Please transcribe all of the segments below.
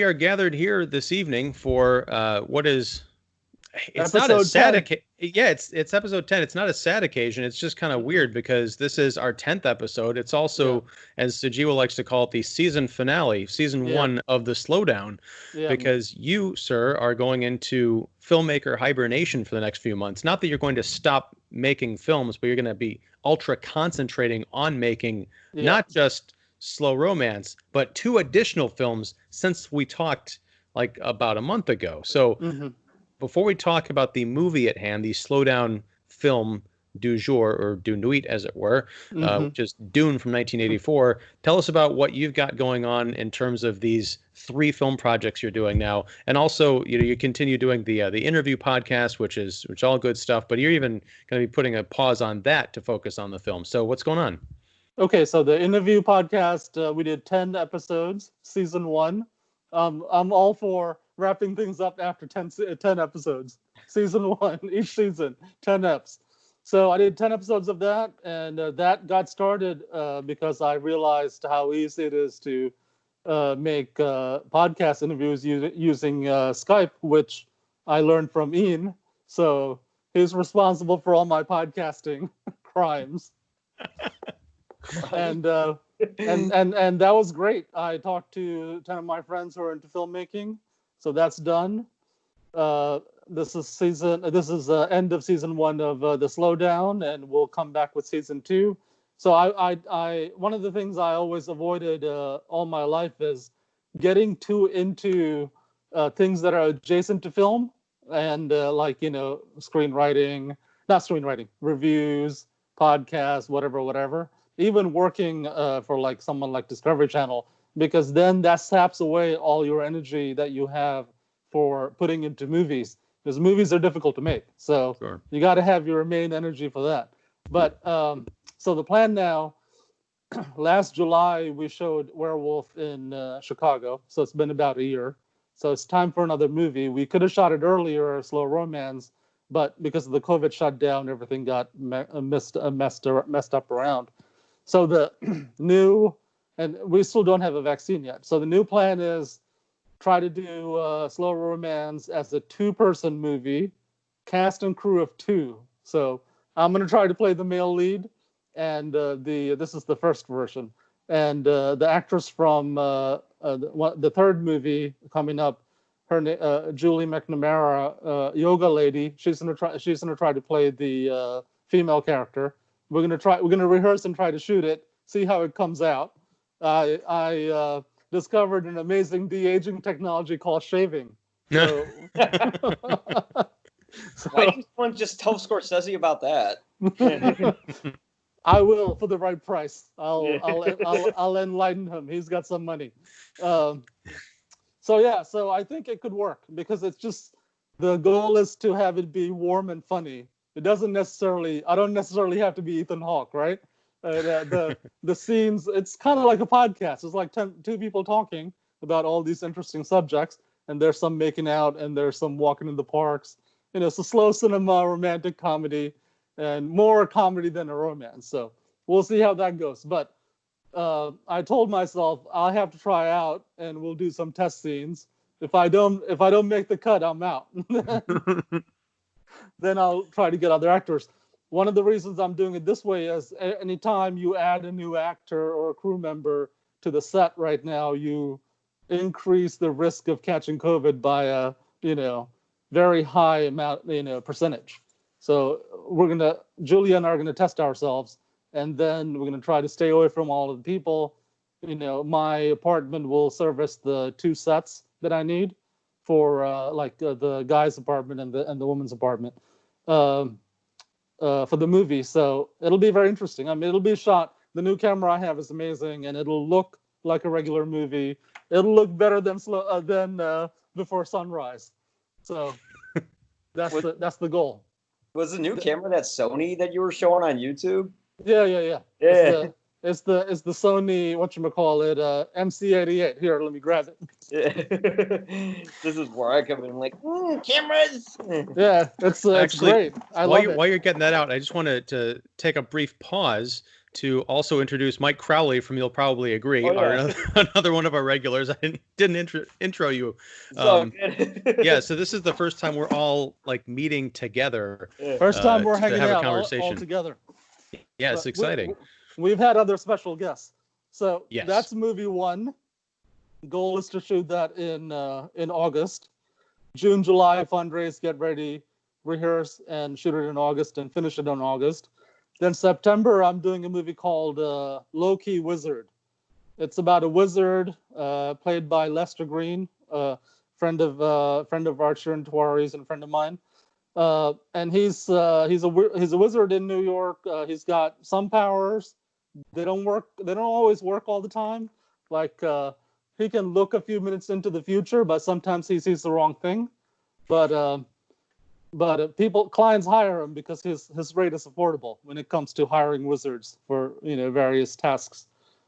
We are gathered here this evening for what is it's not Episode a sad 10. occasion. Yeah, it's episode 10. It's not a sad occasion. It's just kind of weird because this is our 10th episode. It's also, as Sujewa likes to call it, the season finale, season one of the Slowdown, because you, sir, are going into filmmaker hibernation for the next few months. Not that you're going to stop making films, but you're going to be ultra concentrating on making not just slow romance, but 2 additional films since we talked like about a month ago. So before we talk about the movie at hand, the Slowdown film du jour, or du nuit as it were, which is Dune from 1984, tell us about what you've got going on in terms of these 3 film projects you're doing now. And also, you continue doing the interview podcast, which is all good stuff, but you're even going to be putting a pause on that to focus on the film. So what's going on? Okay, so the interview podcast, we did 10 episodes, season 1. I'm all for wrapping things up after 10 episodes. Season 1, each season, 10 eps. So I did 10 episodes of that, and that got started because I realized how easy it is to make podcast interviews using Skype, which I learned from Ian. So he's responsible for all my podcasting crimes. And that was great. I talked to 10 of my friends who are into filmmaking, so that's done. This is end of season 1 of the Slowdown, and we'll come back with season 2. So I one of the things I always avoided all my life is getting too into things that are adjacent to film, and reviews, podcasts, whatever. Even working for like someone like Discovery Channel, because then that saps away all your energy that you have for putting into movies, because movies are difficult to make. So you got to have your main energy for that. But so the plan now, last July we showed Werewolf in Chicago, so it's been about a year. So it's time for another movie. We could have shot it earlier, Slow Romance, but because of the COVID shutdown, everything got messed up around. So the new, and we still don't have a vaccine yet. So the new plan is try to do Slow Romance as a 2-person movie, cast and crew of 2. So I'm going to try to play the male lead, and this is the first version. And the actress from the third movie coming up, her Julie McNamara, yoga lady, she's gonna try to play the female character. We're gonna rehearse and try to shoot it, see how it comes out. I discovered an amazing de-aging technology called shaving. So, why didn't someone just tell Scorsese about that? I will, for the right price. I'll enlighten him. He's got some money. So I think it could work, because it's just, the goal is to have it be warm and funny. I don't necessarily have to be Ethan Hawke, right? The scenes, it's kind of like a podcast. It's like 2 people talking about all these interesting subjects, and there's some making out, and there's some walking in the parks. It's a slow cinema, romantic comedy, and more comedy than a romance. So we'll see how that goes. But I told myself I'll have to try out, and we'll do some test scenes. If I don't make the cut, I'm out. Then I'll try to get other actors. One of the reasons I'm doing it this way is anytime you add a new actor or a crew member to the set right now, you increase the risk of catching COVID by a very high amount, percentage. So Julia and I are gonna test ourselves, and then we're gonna try to stay away from all of the people. My apartment will service the 2 sets that I need for the guy's apartment and the woman's apartment for the movie. So it'll be very interesting. I mean, it'll be shot. The new camera I have is amazing, and it'll look like a regular movie. It'll look better than Before Sunrise. So that's the goal. Was the new camera that Sony that you were showing on YouTube? Yeah. It's the Sony, whatchamacallit, MC88. Here, let me grab it. This is where I come in like, cameras. Yeah, it's actually great. While you're getting that out, I just wanted to take a brief pause to also introduce Mike Crowley from You'll Probably Agree, Oh, yeah. another one of our regulars. I didn't intro you. Yeah, so this is the first time we're all like meeting together. First time we're to hanging have a out conversation. all together. Yeah, it's exciting. We've had other special guests. So Yes. That's movie 1. Goal is to shoot that in August. June, July, fundraise, get ready, rehearse, and shoot it in August and finish it in August. Then September, I'm doing a movie called Low-Key Wizard. It's about a wizard played by Lester Green, friend of Archer and Tuares and friend of mine. And he's a wizard in New York. He's got some powers. They don't always work all the time. Like he can look a few minutes into the future, but sometimes he sees the wrong thing. But clients hire him because his rate is affordable when it comes to hiring wizards for various tasks.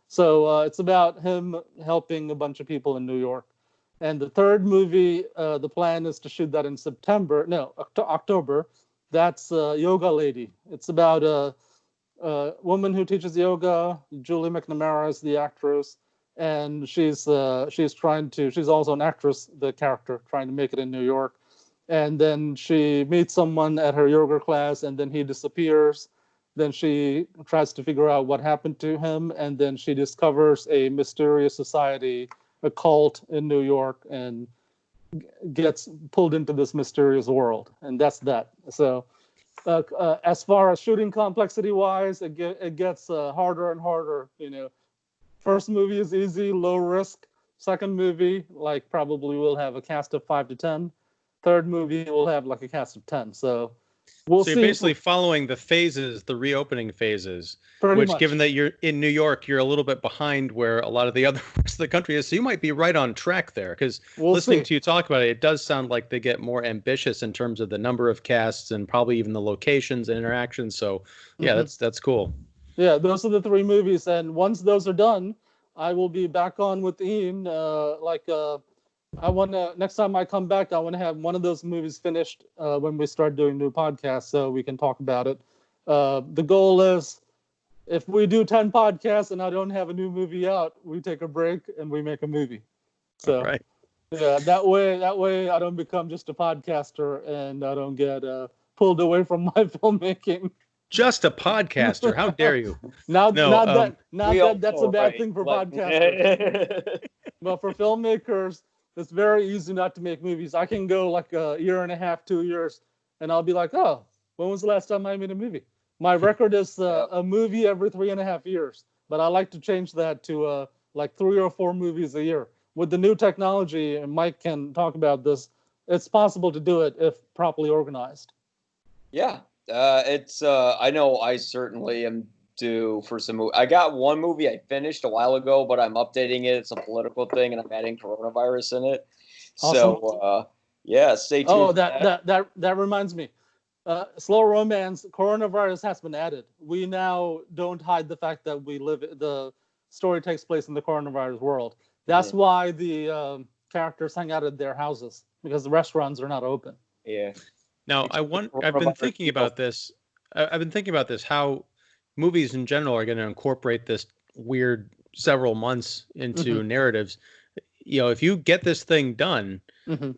So it's about him helping a bunch of people in New York. And the third movie, the plan is to shoot that in October. That's Yoga Lady. It's about a woman who teaches yoga. Julie McNamara is the actress, and she's also an actress, the character, trying to make it in New York. And then she meets someone at her yoga class, and then he disappears. Then she tries to figure out what happened to him, and then she discovers a mysterious society, a cult in New York, and gets pulled into this mysterious world. And that's that. So as far as shooting complexity-wise, it gets harder and harder. First movie is easy, low risk. Second movie, like probably we'll have a cast of 5 to 10. Third movie, we'll have like a cast of 10. So we'll see. You're basically following the phases, the reopening phases, Pretty much. Given that you're in New York, you're a little bit behind where a lot of the other parts of the country is. So you might be right on track there, because listening to you talk about it, it does sound like they get more ambitious in terms of the number of casts and probably even the locations and interactions. So yeah, that's cool. Yeah, those are the 3 movies. And once those are done, I will be back on with Ian. Next time I come back, I want to have one of those movies finished when we start doing new podcasts so we can talk about it. The goal is, if we do 10 podcasts and I don't have a new movie out, we take a break and we make a movie. So right. Yeah, that way I don't become just a podcaster and I don't get pulled away from my filmmaking. Just a podcaster? How dare you? Not that that's a bad thing for podcasters. But for filmmakers, it's very easy not to make movies. I can go like a year and a half, 2 years, and I'll be like, oh, when was the last time I made a movie? My record is a movie every 3.5 years, but I like to change that to like 3 or 4 movies a year. With the new technology, and Mike can talk about this, it's possible to do it if properly organized. Yeah, I know I certainly am due for some movie. I got one movie I finished a while ago, but I'm updating it. It's a political thing, and I'm adding coronavirus in it. Awesome. So yeah, stay tuned. Oh, that reminds me. Slow romance, coronavirus has been added. We now don't hide the fact that the story takes place in the coronavirus world. That's why the characters hang out at their houses, because the restaurants are not open. Yeah. Now, I've been thinking about this. I've been thinking about this, how movies in general are going to incorporate this weird several months into narratives. If you get this thing done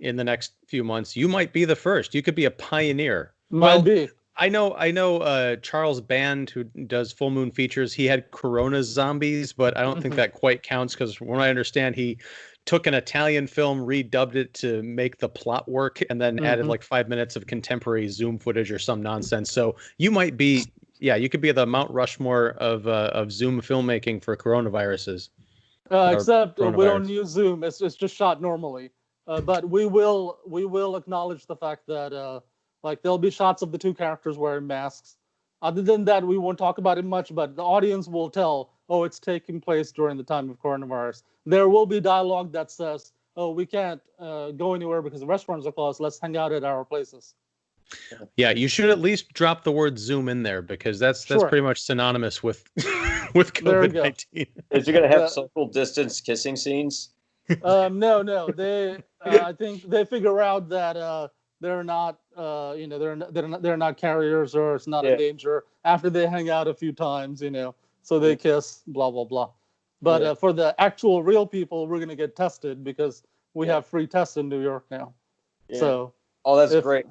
in the next few months, you might be the first. You could be a pioneer. Might be. I know Charles Band, who does Full Moon Features, he had Corona Zombies, but I don't think that quite counts, because from what I understand, he took an Italian film, redubbed it to make the plot work, and then added like 5 minutes of contemporary Zoom footage or some nonsense. So you might be, you could be the Mount Rushmore of Zoom filmmaking for coronaviruses. Except we don't use Zoom; it's just shot normally. But we will acknowledge the fact that like there'll be shots of the 2 characters wearing masks. Other than that, we won't talk about it much, but the audience will tell, oh, it's taking place during the time of coronavirus. There will be dialogue that says, oh, we can't go anywhere because the restaurants are closed. Let's hang out at our places. Yeah, you should at least drop the word Zoom in there, because that's pretty much synonymous with with COVID-19. Is it going to have social distance kissing scenes? No. I think they figure out that they're not, they're not carriers, or it's not a danger after they hang out a few times, So they kiss, blah, blah, blah. But for the actual real people, we're going to get tested because we have free tests in New York now. Yeah. So, that's great.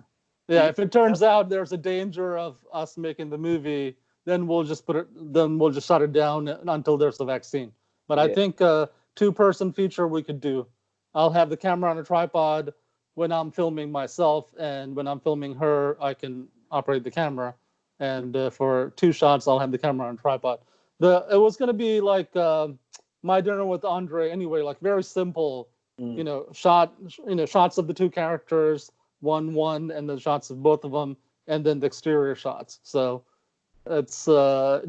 Yeah, if it turns out there's a danger of us making the movie, then we'll just shut it down until there's a vaccine. But I think a 2-person feature we could do. I'll have the camera on a tripod when I'm filming myself, and when I'm filming her, I can operate the camera. And for 2 shots, I'll have the camera on a tripod. It was going to be like My Dinner with Andre anyway, like very simple, shots of the 2 characters, one, and then shots of both of them, and then the exterior shots. So it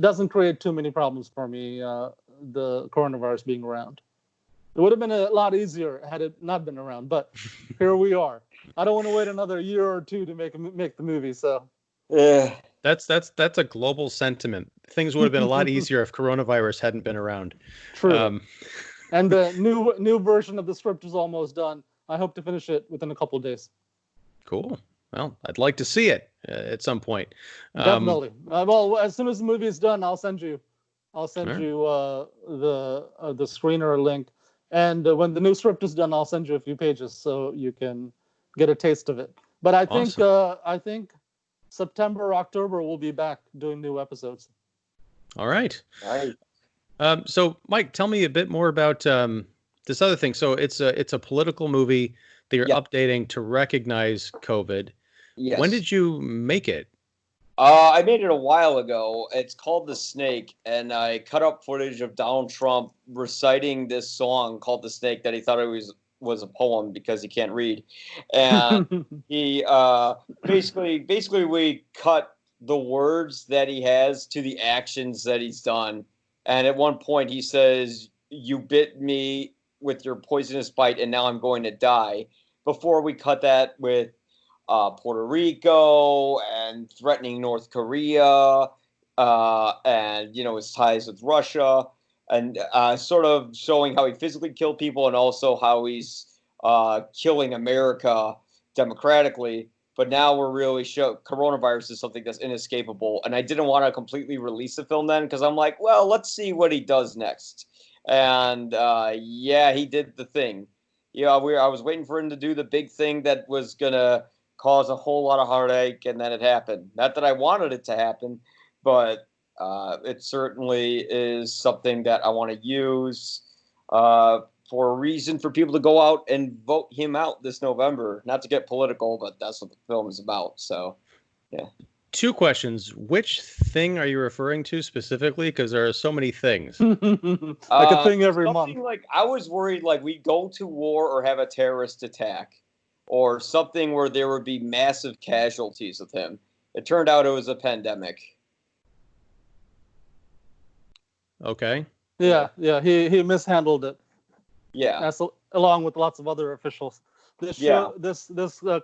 doesn't create too many problems for me, the coronavirus being around. It would have been a lot easier had it not been around, but here we are. I don't want to wait another year or 2 to make the movie. So yeah, that's a global sentiment. Things would have been a lot easier if coronavirus hadn't been around. True. And the new version of the script is almost done. I hope to finish it within a couple of days. Cool. Well, I'd like to see it at some point. Definitely. Well, as soon as the movie is done, I'll send you the screener link. And when the new script is done, I'll send you a few pages so you can get a taste of it. But I think September or October we'll be back doing new episodes. All right. So, Mike, tell me a bit more about this other thing. So it's a political movie that you're updating to recognize COVID. Yes. When did you make it? I made it a while ago. It's called The Snake, and I cut up footage of Donald Trump reciting this song called The Snake that he thought it was a poem because he can't read. And he basically we cut the words that he has to the actions that he's done. And at one point he says, "You bit me with your poisonous bite, and now I'm going to die." Before we cut that with Puerto Rico and threatening North Korea, and his ties with Russia, and sort of showing how he physically killed people and also how he's killing America democratically. But now we're really coronavirus is something that's inescapable, and I didn't want to completely release the film then because I'm like, well, let's see what he does next. And he did the thing. I was waiting for him to do the big thing that was gonna cause a whole lot of heartache, and then it happened. Not that I wanted it to happen, but it certainly is something that I want to use for a reason for people to go out and vote him out this November. Not to get political, but that's what the film is about. So, yeah. 2 questions. Which thing are you referring to specifically? Because there are so many things. Like a thing every month. Like I was worried, like we go to war or have a terrorist attack, or something where there would be massive casualties with him. It turned out it was a pandemic. Okay. Yeah. He mishandled it. Yeah. That's along with lots of other officials. This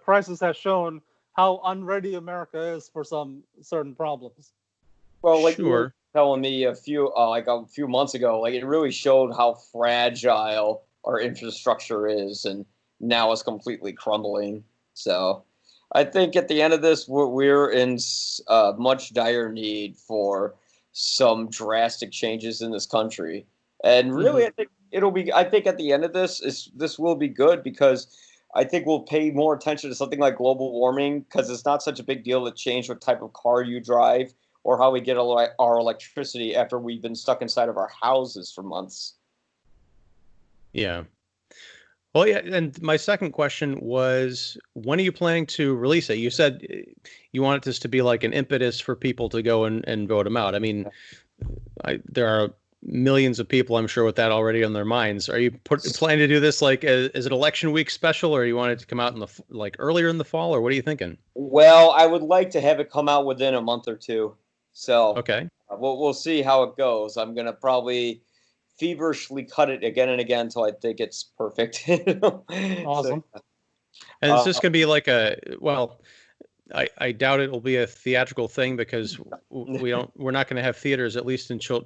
crisis has shown how unready America is for some certain problems. Well, like sure. You were telling me a few months ago, like it really showed how fragile our infrastructure is, and now it's completely crumbling. So I think at the end of this, we're in much dire need for some drastic changes in this country. And really, I think at the end of this will be good, because I think we'll pay more attention to something like global warming, because it's not such a big deal to change what type of car you drive or how we get our electricity after we've been stuck inside of our houses for months. Yeah. Well, yeah, and my second question was, when are you planning to release it? You said you wanted this to be like an impetus for people to go and vote him out. I mean, there are millions of people, I'm sure, with that already on their minds. Are you planning to do this like is it election week special, or you want it to come out in earlier in the fall, or what are you thinking? Well, I would like to have it come out within a month or 2. So okay, we'll see how it goes. I'm gonna probably feverishly cut it again and again until I think it's perfect. Awesome. So, and it's just gonna be like I doubt it will be a theatrical thing, because we're not going to have theaters at least until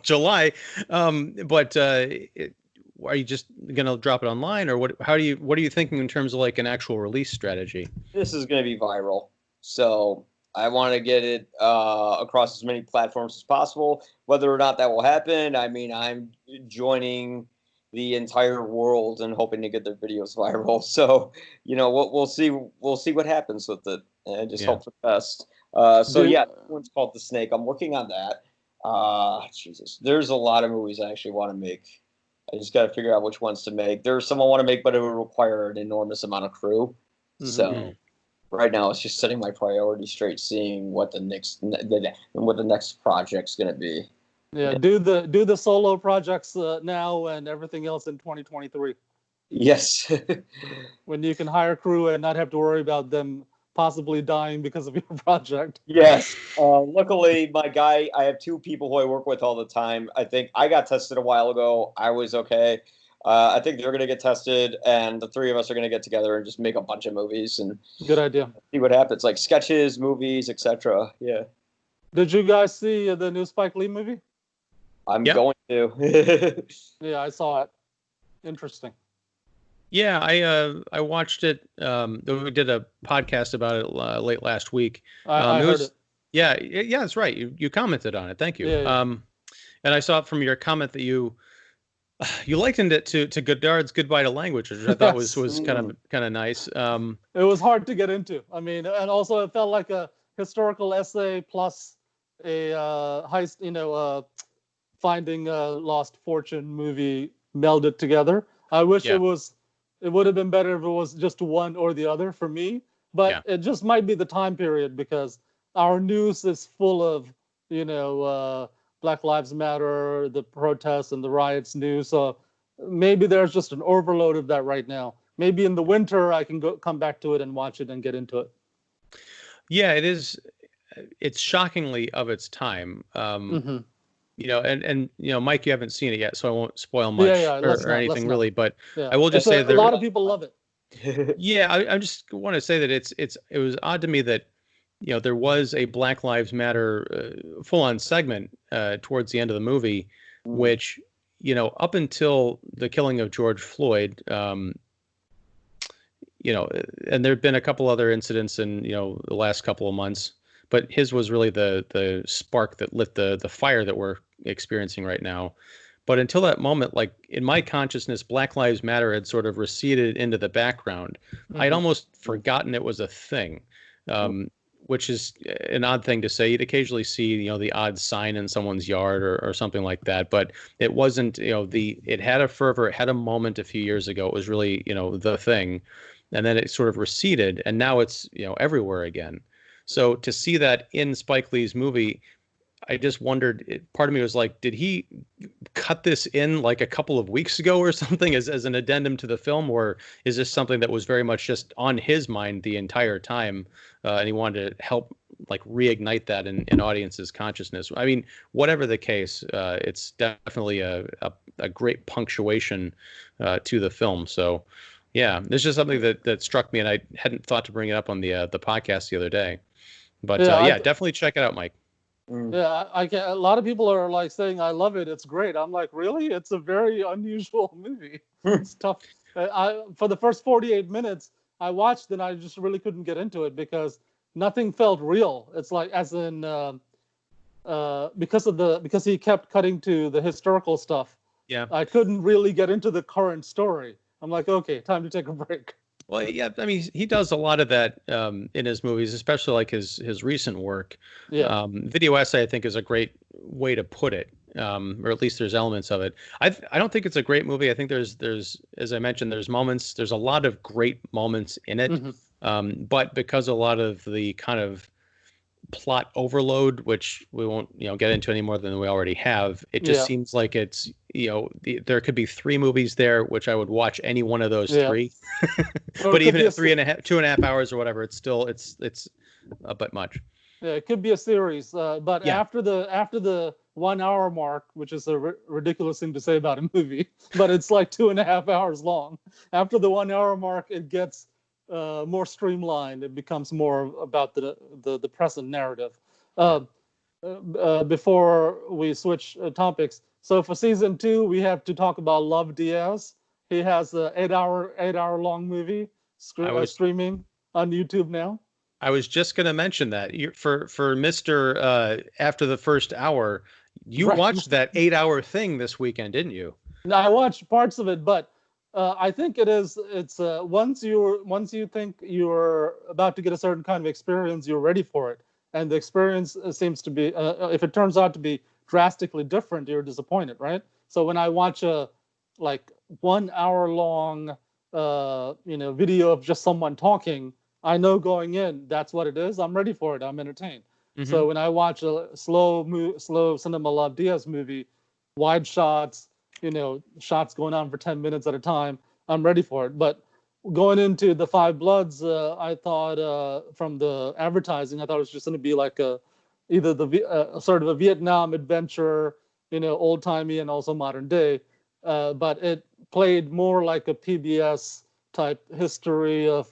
July. But are you just going to drop it online, or what? What are you thinking in terms of like an actual release strategy? This is going to be viral. So I want to get it across as many platforms as possible. Whether or not that will happen, I mean, I'm joining the entire world and hoping to get their videos viral. So, we'll see. We'll see what happens with it, and just hope for the best. So yeah, one's called The Snake. I'm working on that. Jesus, there's a lot of movies I actually want to make. I just got to figure out which ones to make. There's some I want to make, but it would require an enormous amount of crew. Mm-hmm. So right now, it's just setting my priorities straight, seeing what the next project's going to be. Yeah, do the solo projects now, and everything else in 2023. Yes. When you can hire crew and not have to worry about them possibly dying because of your project. Yes. Luckily, I have 2 people who I work with all the time. I think I got tested a while ago. I was okay. I think they're going to get tested, and the 3 of us are going to get together and just make a bunch of movies and good idea. See what happens, like sketches, movies, etc. Yeah. Did you guys see the new Spike Lee movie? I'm going to. Yeah, I saw it. Interesting. Yeah, I watched it. We did a podcast about it late last week. I heard it. Yeah, that's right. You commented on it. Thank you. Yeah. And I saw from your comment that you likened it to Godard's Goodbye to Language, which I thought was kind of nice. It was hard to get into. I mean, and also it felt like a historical essay plus a heist, finding a lost fortune movie melded together. I wish it would have been better if it was just one or the other for me, but it just might be the time period because our news is full of, Black Lives Matter, the protests and the riots news. So maybe there's just an overload of that right now. Maybe in the winter I can come back to it and watch it and get into it. Yeah, it is. It's shockingly of its time. And Mike, you haven't seen it yet, so I won't spoil much or anything really. But I will just say that a lot of people love it. Yeah, I just want to say that it was odd to me that there was a Black Lives Matter full-on segment towards the end of the movie, which up until the killing of George Floyd, and there'd been a couple other incidents in the last couple of months, but his was really the spark that lit the fire that we're experiencing right now. But until that moment, like in my consciousness, Black Lives Matter had sort of receded into the background. I'd almost forgotten it was a thing, which is an odd thing to say. You'd occasionally see, the odd sign in someone's yard or something like that, but it wasn't, it had a fervor, it had a moment a few years ago. It was really, the thing. And then it sort of receded, and now it's, everywhere again. So to see that in Spike Lee's movie, I just wondered, part of me was like, did he cut this in like a couple of weeks ago or something as an addendum to the film? Or is this something that was very much just on his mind the entire time? And he wanted to help like reignite that in audience's consciousness. I mean, whatever the case, it's definitely a great punctuation to the film. So yeah, this is something that struck me, and I hadn't thought to bring it up on the podcast the other day. But definitely check it out, Mike. Yeah, a lot of people are like saying, I love it, it's great. I'm like, really? It's a very unusual movie. It's tough. For the first 48 minutes I watched, and I just really couldn't get into it because nothing felt real. It's like, as in, because he kept cutting to the historical stuff. Yeah, I couldn't really get into the current story. I'm like, okay, time to take a break. Well, yeah, I mean, he does a lot of that in his movies, especially like his recent work. Yeah. Video essay, I think, is a great way to put it, or at least there's elements of it. I don't think it's a great movie. I think there's as I mentioned, there's a lot of great moments in it, but because a lot of the kind of plot overload, which we won't get into any more than we already have, it just seems like it's there could be 3 movies there, which I would watch any one of those 3. But even at 2.5 hours or whatever, it's still it's a bit much. Yeah, it could be a series, but after the 1 hour mark, which is a ridiculous thing to say about a movie, but it's like 2.5 hours long. After the 1 hour mark, it gets more streamlined. It becomes more about the present narrative. Before we switch topics, so for season 2, we have to talk about Love Diaz. He has an 8 hour long movie streaming on YouTube now. I was just going to mention that for Mr. After the First Hour, you watched that 8-hour thing this weekend, didn't you? No, I watched parts of it, but I think it's once you think you're about to get a certain kind of experience, you're ready for it, and the experience seems to be if it turns out to be drastically different, you're disappointed, right? So when I watch a like 1 hour long video of just someone talking, I know going in that's what it is. I'm ready for it. I'm entertained. Mm-hmm. So when I watch a slow Cinema Love Diaz movie, wide shots, shots going on for 10 minutes at a time, I'm ready for it. But going into The Five Bloods, I thought from the advertising, I thought it was just going to be like either sort of a Vietnam adventure, old timey and also modern day. But it played more like a PBS type history of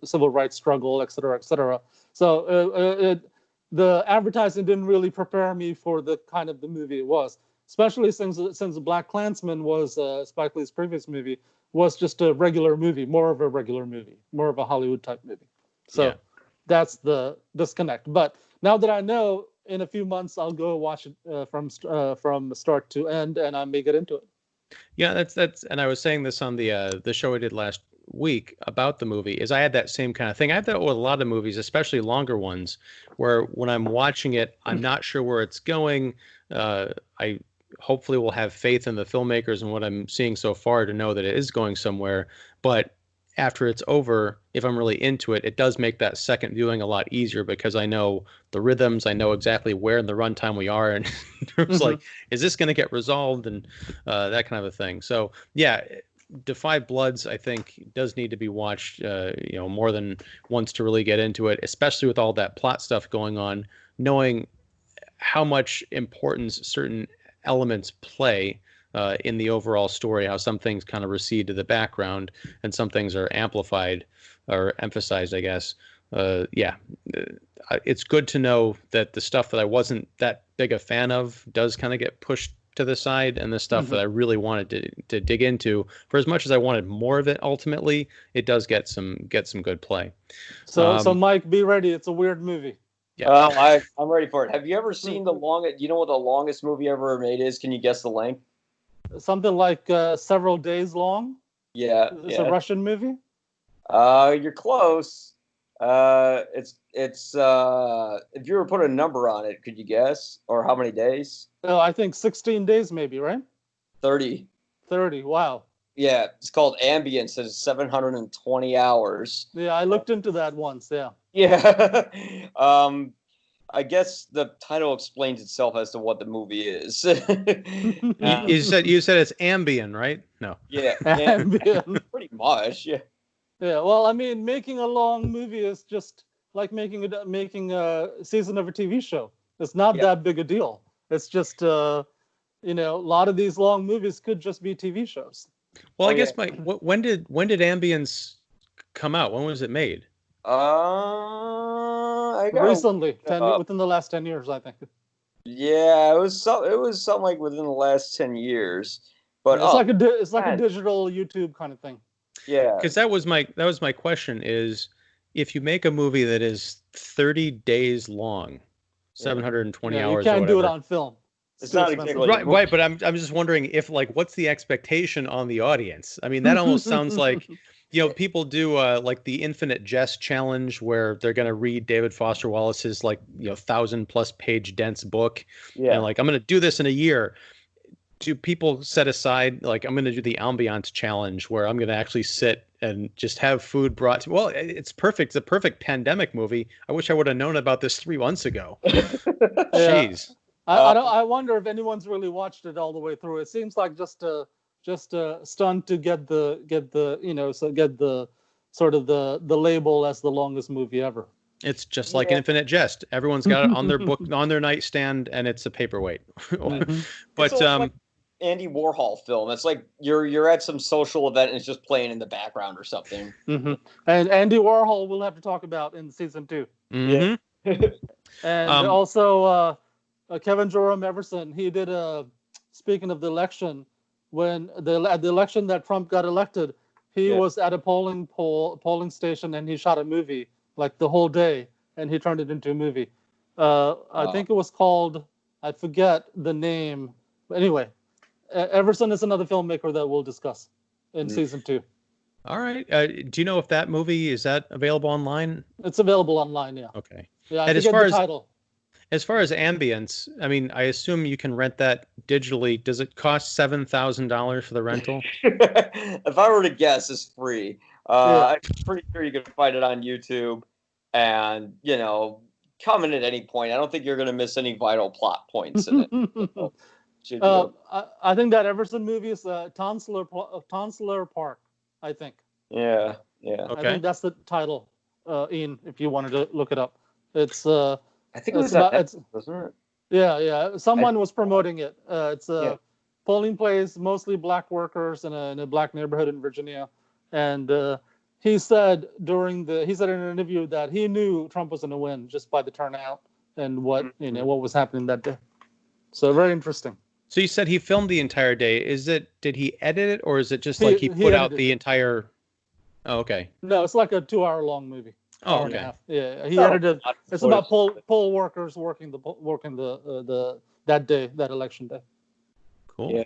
civil rights struggle, et cetera, et cetera. So the advertising didn't really prepare me for the kind of the movie it was, especially since The Black Klansman was Spike Lee's previous movie, was just a regular movie, more of a regular movie, more of a Hollywood type movie. So that's the disconnect. But now that I know, in a few months I'll go watch it from start to end, and I may get into it. Yeah, that's and I was saying this on the show I did last week about the movie, is I had that same kind of thing. I have that with a lot of movies, especially longer ones, where when I'm watching it, I'm not sure where it's going. I hopefully will have faith in the filmmakers and what I'm seeing so far to know that it is going somewhere. But after it's over, if I'm really into it, it does make that second viewing a lot easier because I know the rhythms, I know exactly where in the runtime we are, and it's like, is this going to get resolved, and that kind of a thing. So yeah, The Five Bloods, I think, does need to be watched, more than once to really get into it, especially with all that plot stuff going on, knowing how much importance certain elements play in the overall story, how some things kind of recede to the background and some things are amplified or emphasized, I guess. It's good to know that the stuff that I wasn't that big a fan of does kind of get pushed to the side, and the stuff that I really wanted to dig into, for as much as I wanted more of it, ultimately, it does get some good play. So Mike, be ready. It's a weird movie. Yeah. I'm ready for it. Have you ever seen the longest? You know what the longest movie ever made is? Can you guess the length? Something like several days long. Yeah, it's a Russian movie. You're close. It's if you were to put a number on it, could you guess, or how many days? Oh, I think 16 days, maybe, right? 30. 30. Wow. Yeah, it's called Ambience. It's 720 hours. Yeah, I looked into that once. Yeah. Yeah. I guess the title explains itself as to what the movie is. You said it's Ambien, right? No. Yeah, Ambien. Pretty much. Yeah. Yeah. Well, I mean, making a long movie is just like making a season of a TV show. It's not that big a deal. It's just a lot of these long movies could just be TV shows. Well, I guess when did Ambience come out? When was it made? Recently, within the last 10 years, I think. Yeah, it was something like within the last 10 years. But it's like a digital YouTube kind of thing. Yeah. Because that was my question, is if you make a movie that is 30 days long, 720 hours, you can't or do it on film. It's not exactly right. But I'm just wondering if, like, what's the expectation on the audience? I mean, that almost sounds like, people do like the Infinite Jest challenge, where they're going to read David Foster Wallace's 1,000+ page dense book. Yeah. And I'm going to do this in a year. Do people set aside, I'm going to do the Ambiance challenge, where I'm going to actually sit and just have food brought to? Well, it's perfect. It's a perfect pandemic movie. I wish I would have known about this 3 months ago. Jeez. I wonder if anyone's really watched it all the way through. It seems like just a stunt to get the sort of the label as the longest movie ever. It's just like Infinite Jest. Everyone's got it on their book, on their nightstand, and it's a paperweight. But it's like Andy Warhol film. It's like you're at some social event and it's just playing in the background or something. Mm-hmm. And Andy Warhol we'll have to talk about in season 2. Mm-hmm. Yeah. And also Kevin Joram Everson, he did speaking of the election, when at the election that Trump got elected, He was at a polling station, and he shot a movie like the whole day, and he turned it into a movie. I think it was called, I forget the name. But anyway, Everson is another filmmaker that we'll discuss in season 2. All right. Do you know if that movie is that available online? It's available online, yeah. Okay. Yeah, and as far as ambience, I mean, I assume you can rent that digitally. Does it cost $7,000 for the rental? If I were to guess, it's free. I'm pretty sure you can find it on YouTube, and come in at any point. I don't think you're going to miss any vital plot points in it. I think that Everson movie is Tonsler Park, I think. Yeah. Okay. I think that's the title, Ian, if you wanted to look it up. It's I think it was wasn't it? Yeah. Someone was promoting it. It's a polling place, mostly black workers in a black neighborhood in Virginia, and he said in an interview that he knew Trump was going to win just by the turnout and what was happening that day. So very interesting. So you said he filmed the entire day. Did he edit it, or is it just he put out the entire? Oh, okay. No, it's like a 2-hour-long movie. Oh, okay. Yeah, he edited. It's about poll workers working that day, that election day. Cool. Yeah.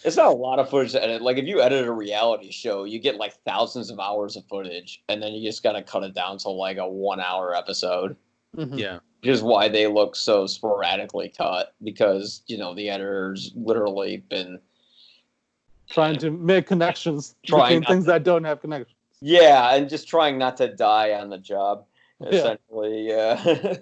It's not a lot of footage to edit. Like, if you edit a reality show, you get like thousands of hours of footage, and then you just got to cut it down to like a 1-hour episode. Mm-hmm. Yeah. Which is why they look so sporadically cut, because, the editor's literally been trying to make connections between things that don't have connections. Yeah, and just trying not to die on the job, essentially. Yeah.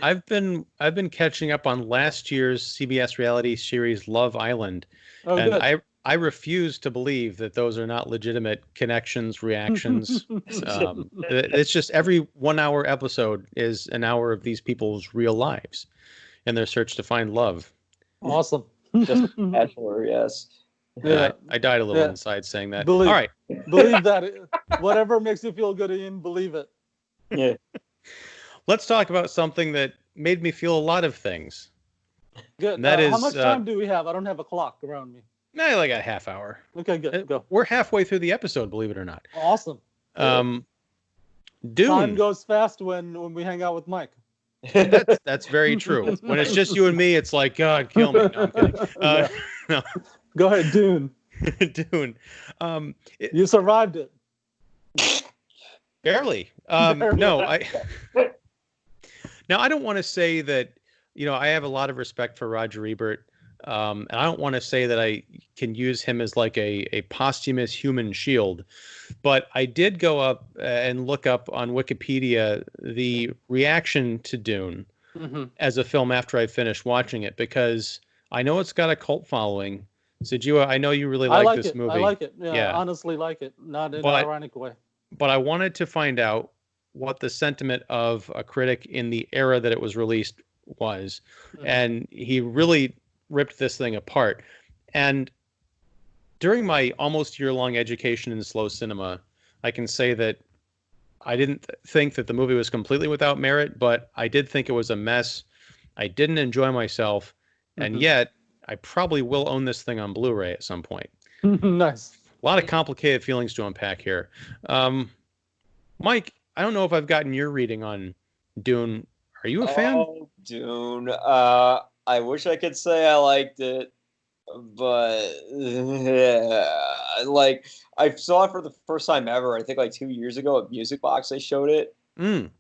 I've been catching up on last year's CBS reality series Love Island, and good. I refuse to believe that those are not legitimate connections, reactions. It's just every 1-hour episode is an hour of these people's real lives in their search to find love. Awesome. Just bachelor, yes. Yeah, I died a little inside saying that. All right. Believe that. Whatever makes you feel good, Ian, believe it. Yeah. Let's talk about something that made me feel a lot of things. Good. And that is, how much time do we have? I don't have a clock around me. Like a half hour. Okay, good. Go. We're halfway through the episode, believe it or not. Awesome. Dune. Time goes fast when we hang out with Mike. That's very true. When it's just you and me, it's like, God, kill me. No, I'm kidding. No. Go ahead, Dune. Dune. You survived it. Barely. No, Now, I don't want to say that, I have a lot of respect for Roger Ebert. And I don't want to say that I can use him as like a posthumous human shield, but I did go up and look up on Wikipedia the reaction to Dune as a film after I finished watching it, because I know it's got a cult following. Sujewa, I know you really like this movie. I like it. Yeah, I honestly like it. Not in an ironic way. But I wanted to find out what the sentiment of a critic in the era that it was released was. And he really ripped this thing apart. And during my almost year-long education in slow cinema, I can say that I didn't think that the movie was completely without merit, but I did think it was a mess. I didn't enjoy myself. And yet, I probably will own this thing on Blu-ray at some point. Nice. A lot of complicated feelings to unpack here. Mike, I don't know if I've gotten your reading on Dune. Are you a fan? Oh, Dune. I wish I could say I liked it, but like, I saw it for the first time ever. I think like 2 years ago at Music Box they showed it, and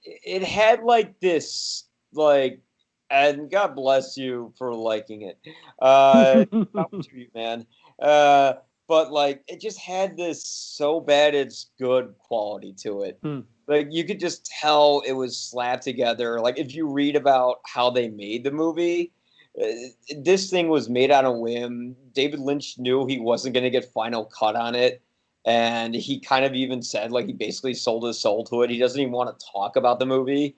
it had like this like, and God bless you for liking it. You, man. But like, it just had this so bad it's good quality to it. Like, you could just tell it was slapped together. Like, if you read about how they made the movie, this thing was made on a whim. David Lynch knew he wasn't going to get final cut on it. And he kind of even said, like, he basically sold his soul to it. He doesn't even want to talk about the movie.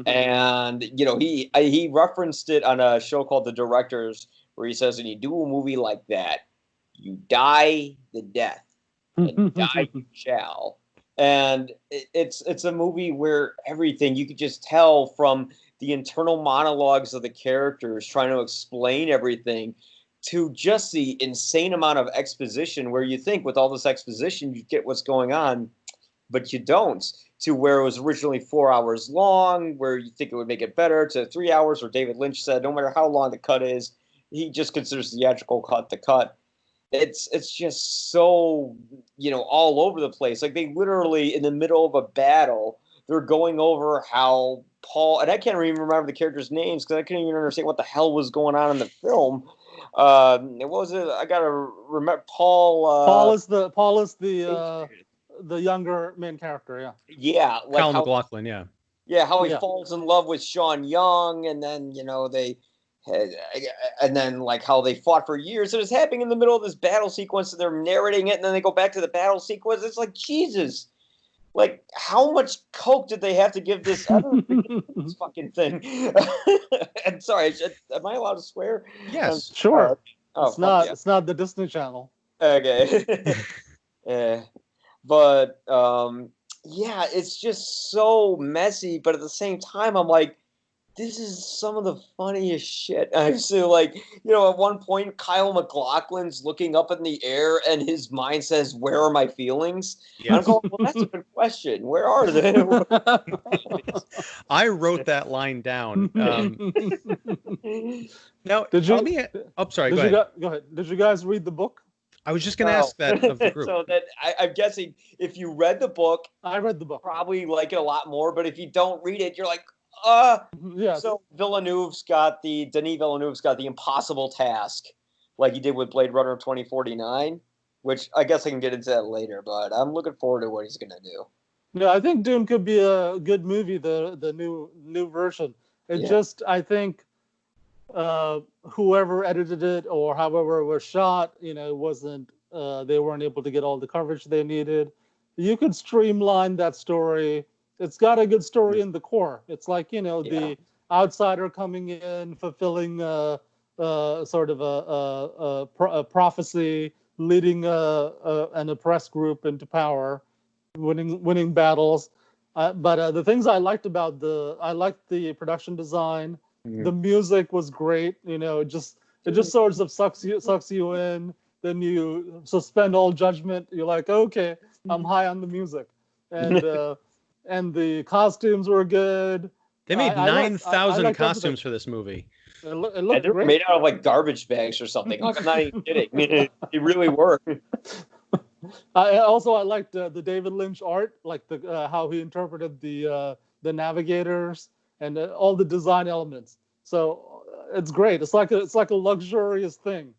And, he referenced it on a show called The Directors, where he says, when you do a movie like that, you die the death, and die you shall. And it's a movie where everything, you could just tell from the internal monologues of the characters trying to explain everything, to just the insane amount of exposition where you think with all this exposition you get what's going on, but you don't, to where it was originally 4 hours long, where you think it would make it better, to 3 hours, where David Lynch said no matter how long the cut is, he just considers the theatrical cut the cut. It's just so, all over the place. Like, they literally, in the middle of a battle, they're going over how Paul, and I can't even remember the characters' names because I couldn't even understand what the hell was going on in the film. What was it? I gotta remember. Paul is the younger main character. Yeah. Yeah, like Kyle MacLachlan. Yeah. Yeah, how he falls in love with Sean Young, and then and then like how they fought for years. It was happening in the middle of this battle sequence, and they're narrating it, and then they go back to the battle sequence. It's like, Jesus. Like, how much coke did they have to give this this fucking thing? I'm sorry. Am I allowed to swear? Yes, sure. It's not the Disney Channel. Okay. Yeah, but yeah, it's just so messy. But at the same time, I'm like, this is some of the funniest shit. I feel like, at one point, Kyle MacLachlan's looking up in the air and his mind says, "Where are my feelings?" Yeah. I'm going, well, that's a good question. Where are they? I wrote that line down. Now, sorry, go ahead. Did you guys read the book? I was just going to ask that of the group. So that I'm guessing if you read the book, I read the book, probably like it a lot more. But if you don't read it, you're like, yeah. So Denis Villeneuve's got the impossible task, like he did with Blade Runner 2049, which I guess I can get into that later. But I'm looking forward to what he's gonna do. No, I think Dune could be a good movie. The new version. I think whoever edited it or however it was shot, wasn't. They weren't able to get all the coverage they needed. You could streamline that story. It's got a good story in the core. It's like, the outsider coming in, fulfilling sort of a prophecy, leading an oppressed group into power, winning battles. But the things I liked I liked the production design. Mm-hmm. The music was great. It just sort of sucks you in. Then you suspend all judgment. You're like, okay, I'm high on the music, and the costumes were good. They made 9,000 costumes for this movie. It looked they're great. made out of like garbage bags or something. Like, I'm not even kidding. I mean, it really worked. I liked the David Lynch art, like how he interpreted the navigators and all the design elements. So it's great. It's like a luxurious thing.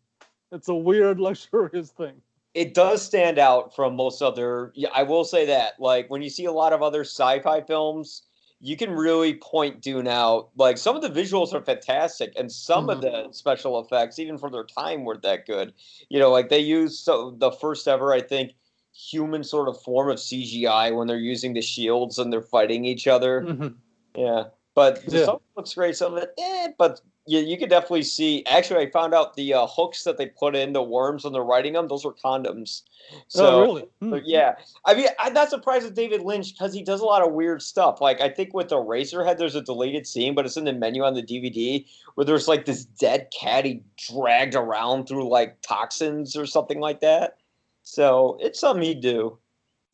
It's a weird luxurious thing. It does stand out from most other. Yeah, I will say that. Like, when you see a lot of other sci-fi films, you can really point Dune out. Like, some of the visuals are fantastic, and some of the special effects, even for their time, weren't that good. Like they used the first ever, I think, human sort of form of CGI when they're using the shields and they're fighting each other. Mm-hmm. Yeah, but some looks great. Some of it, but. Yeah, you could definitely see. Actually, I found out the hooks that they put in the worms when they're writing them, those were condoms. So, really? So, yeah. I mean, I'm not surprised with David Lynch because he does a lot of weird stuff. Like, I think with Eraserhead, there's a deleted scene, but it's in the menu on the DVD where there's like this dead cat he dragged around through like toxins or something like that. So it's something he'd do.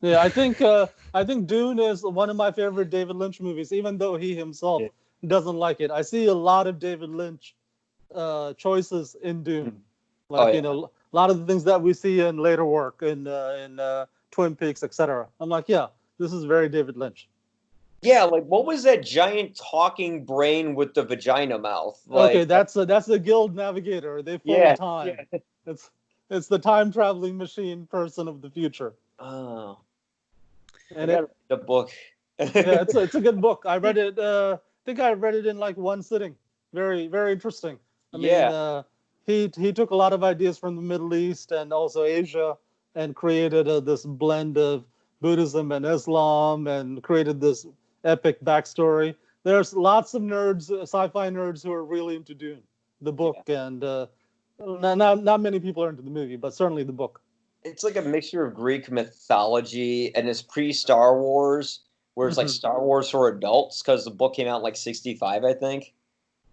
Yeah, I think Dune is one of my favorite David Lynch movies, even though he himself doesn't like it. I see a lot of David Lynch choices in Dune, like a lot of the things that we see in later work in Twin Peaks, etc. I'm like, yeah, this is very David Lynch. Yeah, like what was that giant talking brain with the vagina mouth? Like, okay, that's a guild navigator. They follow time. Yeah. It's the time traveling machine person of the future. Oh, and the book. Yeah, it's a good book. I read it. I think I read it in like one sitting. Very, very interesting. I mean, he took a lot of ideas from the Middle East and also Asia and created this blend of Buddhism and Islam and created this epic backstory. There's lots of nerds, sci-fi nerds, who are really into Dune, the book, and not many people are into the movie, but certainly the book. It's like a mixture of Greek mythology and it's pre-Star Wars, where it's like Star Wars for adults, because the book came out in like 65, I think.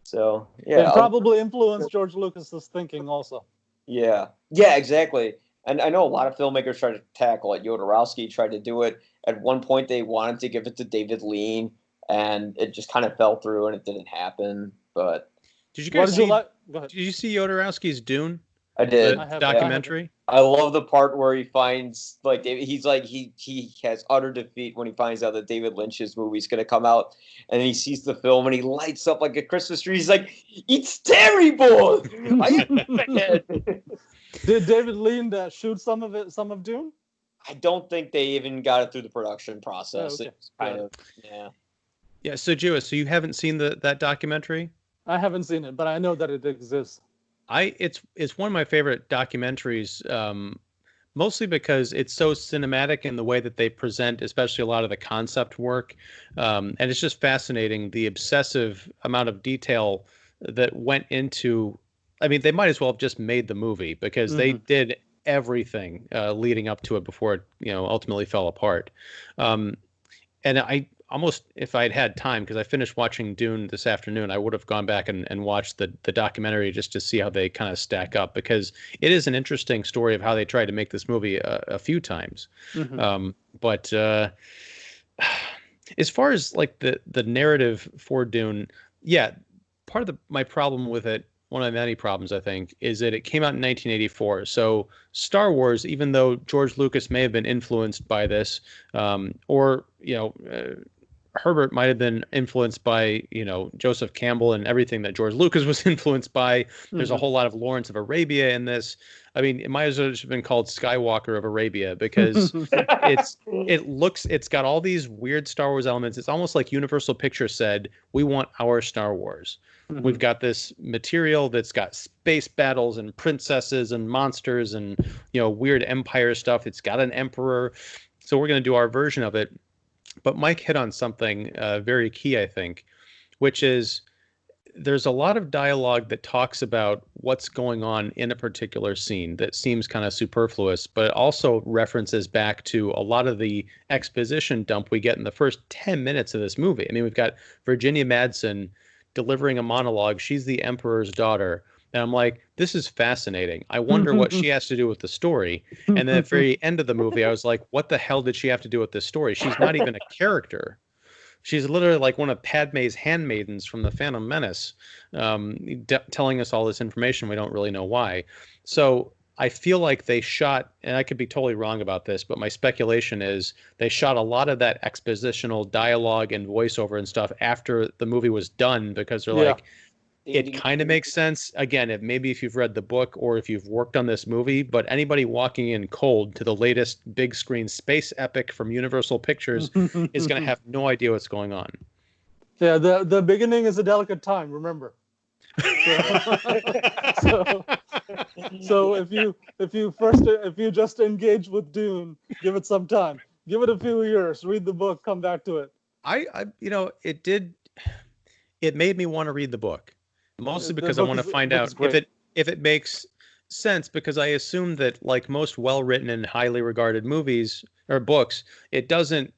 So yeah, It probably influenced George Lucas's thinking also. Yeah, exactly. And I know a lot of filmmakers try to tackle it. Jodorowsky tried to do it. At one point, they wanted to give it to David Lean, and it just kind of fell through, and it didn't happen. But did you guys What did you see? like? Go ahead. Did you see Jodorowsky's Dune? I did. The documentary. I love the part where he finds like David. He's like he has utter defeat when he finds out that David Lynch's movie's going to come out, and he sees the film and he lights up like a Christmas tree. He's like, "It's terrible." Did David Lean shoot some of Dune? I don't think they even got it through the production process. Oh, okay. It's kind of yeah. Yeah. So, Sujewa, so you haven't seen that documentary? I haven't seen it, but I know that it exists. It's one of my favorite documentaries, mostly because it's so cinematic in the way that they present, especially a lot of the concept work, and it's just fascinating the obsessive amount of detail that went into. I mean, they might as well have just made the movie because they did everything leading up to it before it, ultimately fell apart. And I almost, if I'd had time, because I finished watching Dune this afternoon, I would have gone back and watched the documentary just to see how they kind of stack up, because it is an interesting story of how they tried to make this movie a few times. But as far as like the narrative for Dune, yeah, part of my problem with it, one of the many problems, I think, is that it came out in 1984. So Star Wars, even though George Lucas may have been influenced by this, or Herbert might have been influenced by, Joseph Campbell and everything that George Lucas was influenced by. There's a whole lot of Lawrence of Arabia in this. I mean, it might as well have been called Skywalker of Arabia, because it's got all these weird Star Wars elements. It's almost like Universal Pictures said, we want our Star Wars. We've got this material that's got space battles and princesses and monsters and, weird empire stuff. It's got an emperor. So we're going to do our version of it. But Mike hit on something very key, I think, which is there's a lot of dialogue that talks about what's going on in a particular scene that seems kind of superfluous, but it also references back to a lot of the exposition dump we get in the first 10 minutes of this movie. I mean, we've got Virginia Madsen delivering a monologue. She's the emperor's daughter. And I'm like, this is fascinating. I wonder what she has to do with the story. And then at the very end of the movie, I was like, what the hell did she have to do with this story? She's not even a character. She's literally like one of Padme's handmaidens from the Phantom Menace, telling us all this information. We don't really know why. So I feel like they shot, and I could be totally wrong about this, but my speculation is they shot a lot of that expositional dialogue and voiceover and stuff after the movie was done, because they're like, it kind of makes sense. Again, maybe if you've read the book or if you've worked on this movie, but anybody walking in cold to the latest big screen space epic from Universal Pictures is going to have no idea what's going on. Yeah, the beginning is a delicate time, remember. So if you just engage with Dune, give it some time. Give it a few years, read the book, come back to it. It made me want to read the book. Mostly because I want to find out if it makes sense, because I assume that, like most well-written and highly regarded movies or books, it doesn't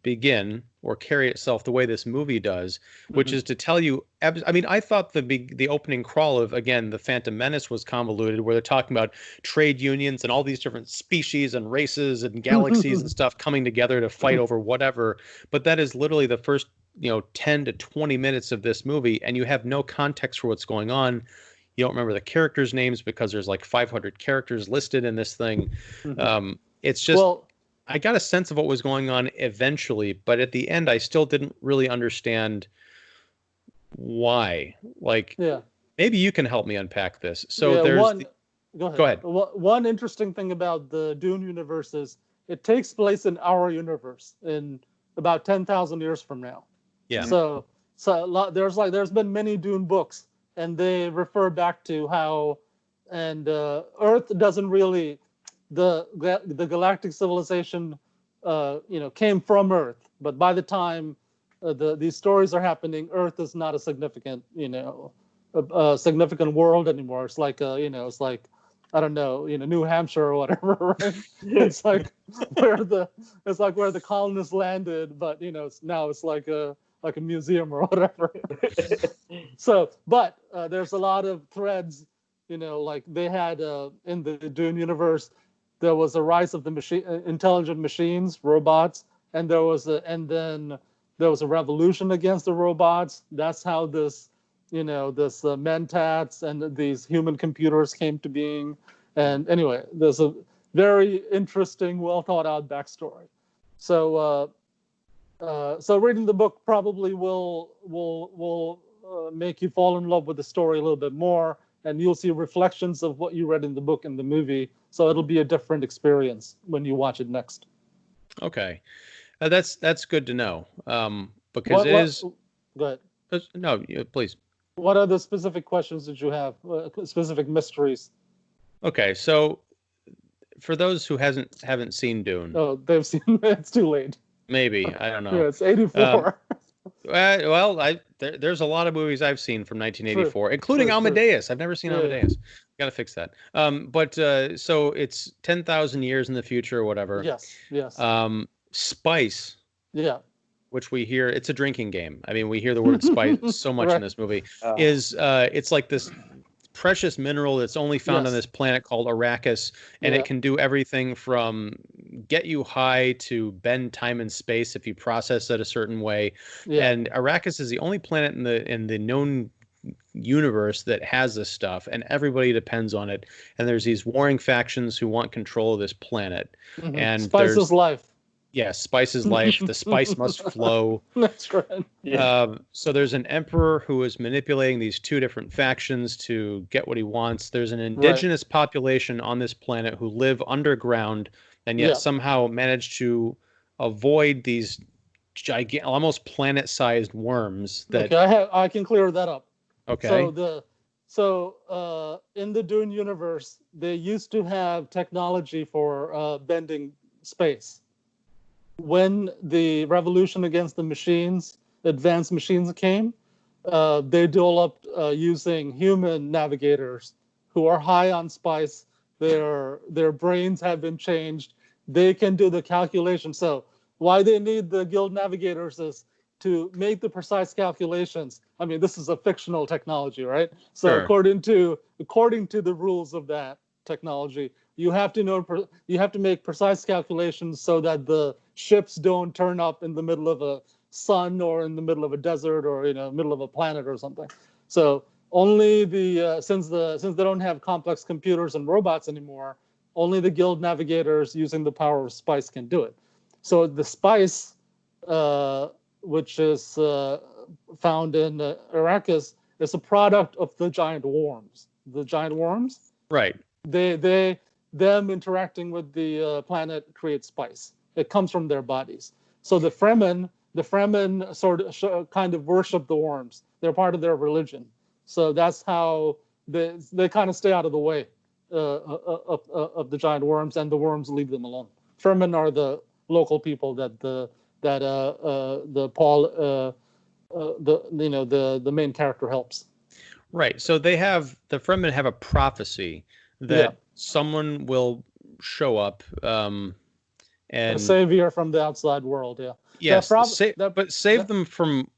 begin or carry itself the way this movie does, which is to tell you. I mean, I thought the opening crawl of, again, the Phantom Menace was convoluted, where they're talking about trade unions and all these different species and races and galaxies and stuff coming together to fight over whatever. But that is literally the first 10 to 20 minutes of this movie, and you have no context for what's going on. You don't remember the characters' names because there's like 500 characters listed in this thing. It's just, I got a sense of what was going on eventually, but at the end, I still didn't really understand why. Like, maybe you can help me unpack this. So go ahead. One interesting thing about the Dune universe is it takes place in our universe in about 10,000 years from now. Yeah. So there's been many Dune books, and they refer back to how, and Earth doesn't really, the galactic civilization, came from Earth, but by the time these stories are happening, Earth is not a significant, a significant world anymore. It's like it's like, I don't know, New Hampshire or whatever, right? It's like where the colonists landed, but it's like a like a museum or whatever. So, but there's a lot of threads, like they had in the Dune universe, there was a rise of the intelligent machines, robots, and then there was a revolution against the robots. That's how this mentats and these human computers came to being. And anyway, there's a very interesting, well thought out backstory. So reading the book probably will make you fall in love with the story a little bit more, and you'll see reflections of what you read in the book in the movie. So it'll be a different experience when you watch it next. Okay, that's good to know. Because go ahead. No, please. What other specific questions did you have? Specific mysteries? Okay, so for those who haven't seen Dune, they've seen. It's too late. Maybe, I don't know. Yeah, it's 84. Well, there's a lot of movies I've seen from 1984, including Amadeus. I've never seen Amadeus. Got to fix that. So it's 10,000 years in the future or whatever. Yes. Spice. Yeah. Which we hear, it's a drinking game. I mean, we hear the word spice so much in this movie. It's like this precious mineral that's only found on this planet called Arrakis, and it can do everything from get you high to bend time and space if you process it a certain way. And Arrakis is the only planet in the known universe that has this stuff, and everybody depends on it. And there's these warring factions who want control of this planet. And spice is life. Yeah, spice is life. The spice must flow. That's right. So there's an emperor who is manipulating these two different factions to get what he wants. There's an indigenous population on this planet who live underground and yet somehow manage to avoid these gigantic, almost planet-sized worms. I can clear that up. Okay. So in the Dune universe, they used to have technology for bending space. When the revolution against the machines, advanced machines came, they developed using human navigators who are high on spice. Their brains have been changed. They can do the calculation. So why they need the guild navigators is to make the precise calculations. I mean, this is a fictional technology, right? So according to the rules of that technology, you have to make precise calculations so that the ships don't turn up in the middle of a sun or in the middle of a desert or middle of a planet or something. So only since they don't have complex computers and robots anymore, only the guild navigators using the power of spice can do it. So the spice, which is found in Arrakis, is a product of the giant worms. The giant worms, right? Them interacting with the planet creates spice. It comes from their bodies. So the Fremen kind of worship the worms. They're part of their religion. So that's how they kind of stay out of the way of the giant worms, and the worms leave them alone. Fremen are the local people that the main character helps. Right. So the Fremen have a prophecy that someone will show up, and a savior from the outside world. Yes, but save them from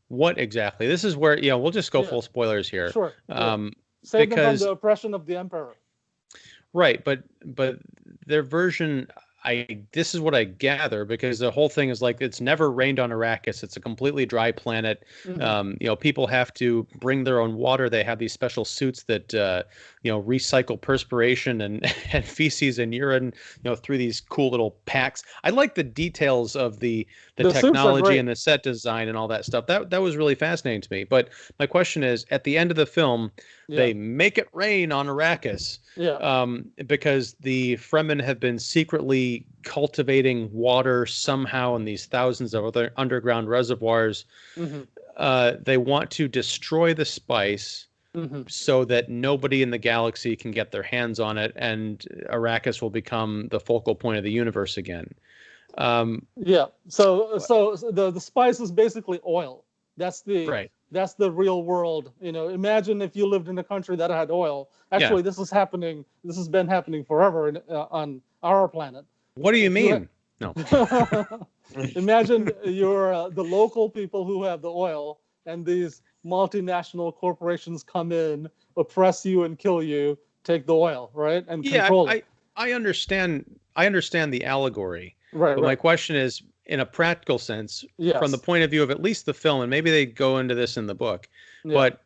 what exactly? This is where we'll just go full spoilers here. Sure. Save them from the oppression of the emperor. Right, but their version, this is what I gather, because the whole thing is like it's never rained on Arrakis. It's a completely dry planet. Mm-hmm. People have to bring their own water. They have these special suits that recycle perspiration and feces and urine through these cool little packs. I like the details of the technology and the set design and all that stuff. That was really fascinating to me. But my question is, at the end of the film, they make it rain on Arrakis. Because the Fremen have been secretly cultivating water somehow in these thousands of other underground reservoirs. Mm-hmm. They want to destroy the spice so that nobody in the galaxy can get their hands on it, and Arrakis will become the focal point of the universe again. So the spice is basically oil. That's the real world. Imagine if you lived in a country that had oil. Actually, this is happening. This has been happening forever on our planet. What do you mean? No. Imagine you're the local people who have the oil, and these multinational corporations come in, oppress you and kill you, take the oil, right, and control it. I understand. I understand the allegory, Right, but right. my question is, in a practical sense, Yes. from the point of view of at least the film, and maybe they go into this in the book, Yeah. but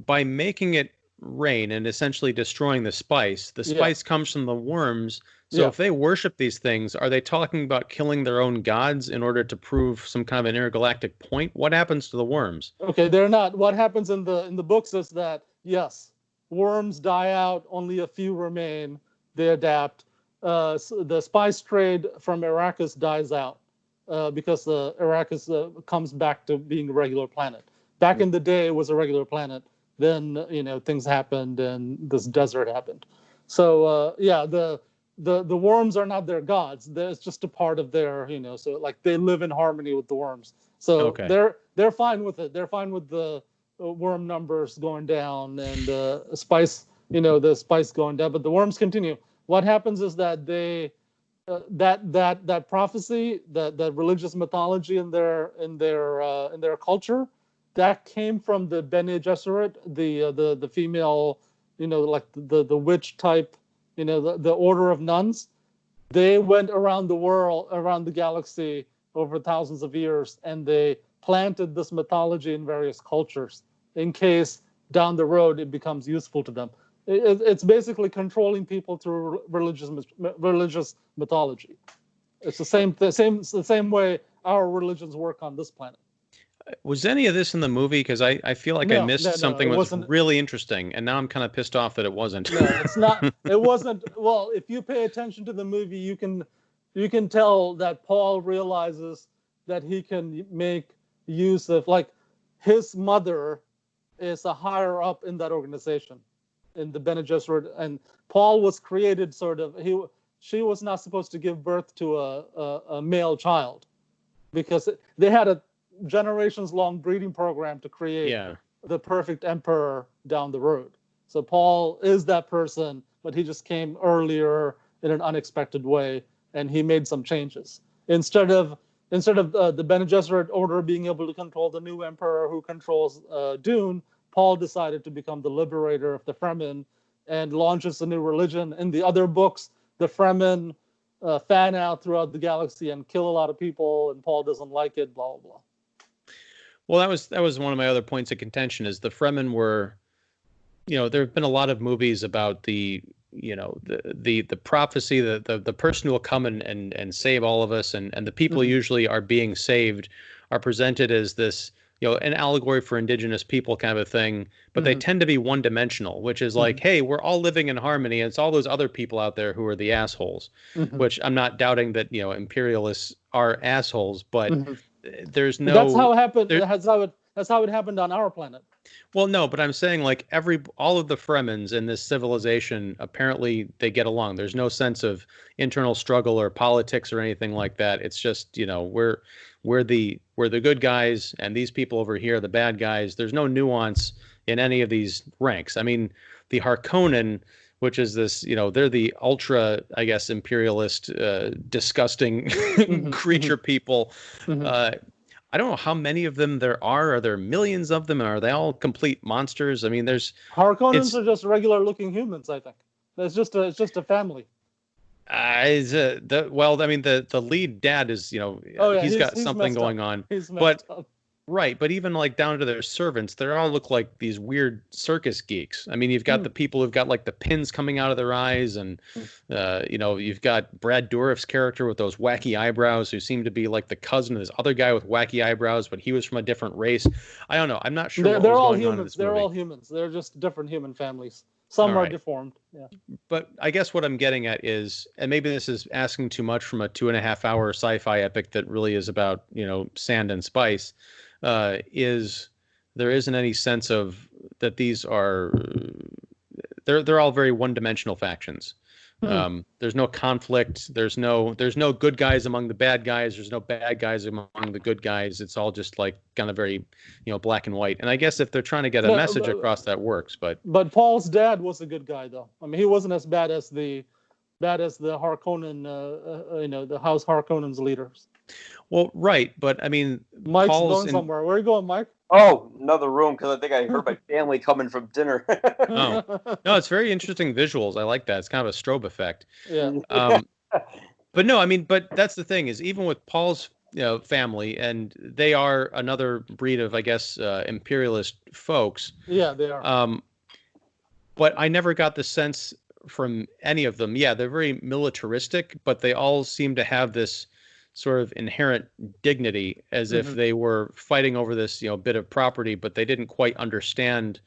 by making it rain and essentially destroying the spice comes from the worms. So if they worship these things, are they talking about killing their own gods in order to prove some kind of an intergalactic point? What happens to the worms? Okay, they're not. What happens in the books is that, yes, worms die out, only a few remain, they adapt. The spice trade from Arrakis dies out because Arrakis comes back to being a regular planet. Back in the day, it was a regular planet. Then, things happened and this desert happened. So, the worms are not their gods. It's just a part of their, so like they live in harmony with the worms. So they're fine with it. They're fine with the worm numbers going down and the spice going down. But the worms continue. What happens is that they that prophecy, that religious mythology in their culture, that came from the Bene Gesserit, the female, like the witch type, the order of nuns. They went around the world, around the galaxy over thousands of years, and they planted this mythology in various cultures in case down the road it becomes useful to them. It's basically controlling people through religious mythology. It's the same way our religions work on this planet. Was any of this in the movie? Because I feel like I missed something that was really interesting, and now I'm kind of pissed off that it wasn't. No, it's not. It wasn't. Well, if you pay attention to the movie, you can tell that Paul realizes that he can make use of, like, his mother is a higher up in that organization, in the Bene Gesserit, and Paul was created she was not supposed to give birth to a male child because they had a generations-long breeding program to create the perfect emperor down the road. So Paul is that person, but he just came earlier in an unexpected way, and he made some changes. Instead of the Bene Gesserit order being able to control the new emperor who controls Dune, Paul decided to become the liberator of the Fremen and launches a new religion. In the other books, the Fremen fan out throughout the galaxy and kill a lot of people, and Paul doesn't like it, blah, blah, blah. Well, that was one of my other points of contention, is the Fremen were, there have been a lot of movies about the prophecy, the person who will come and save all of us, and the people usually are being saved are presented as this, an allegory for indigenous people kind of a thing, but they tend to be one-dimensional, which is like, hey, we're all living in harmony, and it's all those other people out there who are the assholes, which I'm not doubting that, imperialists are assholes, but there's no... That's how it happened. That's how it happened on our planet. Well, no, but I'm saying, like, all of the Fremens in this civilization, apparently they get along. There's no sense of internal struggle or politics or anything like that. It's just, we're the good guys, and these people over here are the bad guys. There's no nuance in any of these ranks. I mean, the Harkonnen, which is this, they're the ultra, I guess, imperialist, disgusting creature people. I don't know how many of them there are. Are there millions of them? Are they all complete monsters? I mean, Harkonnens are just regular-looking humans, I think. It's just a family. Well, I mean, the lead dad is, he's got something going on. He's messed up. Right, but even like down to their servants, they all look like these weird circus geeks. I mean, you've got the people who've got like the pins coming out of their eyes, and you've got Brad Dourif's character with those wacky eyebrows, who seem to be like the cousin of this other guy with wacky eyebrows, but he was from a different race. I don't know. I'm not sure. They're all humans. They're all humans. They're just different human families. Some are deformed. Yeah. But I guess what I'm getting at is, and maybe this is asking too much from a 2.5-hour sci-fi epic that really is about, sand and spice, is there isn't any sense of that these are, they're all very one-dimensional factions. There's no conflict. There's no good guys among the bad guys. There's no bad guys among the good guys. It's all just like kind of very, black and white. And I guess if they're trying to get a message across, that works. But Paul's dad was a good guy, though. I mean, he wasn't as bad as the bad as the Harkonnen, the House Harkonnen's leaders. Well, right, but I mean, Mike's Paul's going somewhere. Where are you going, Mike? Oh, another room, because I think I heard my family coming from dinner. Oh, no, it's very interesting visuals. I like that. It's kind of a strobe effect. Yeah. But no, I mean, but that's the thing is, even with Paul's family, and they are another breed of, I guess, imperialist folks. Yeah, they are. But I never got the sense from any of them. Yeah, they're very militaristic, but they all seem to have this sort of inherent dignity, as if they were fighting over this, bit of property, but they didn't quite understand.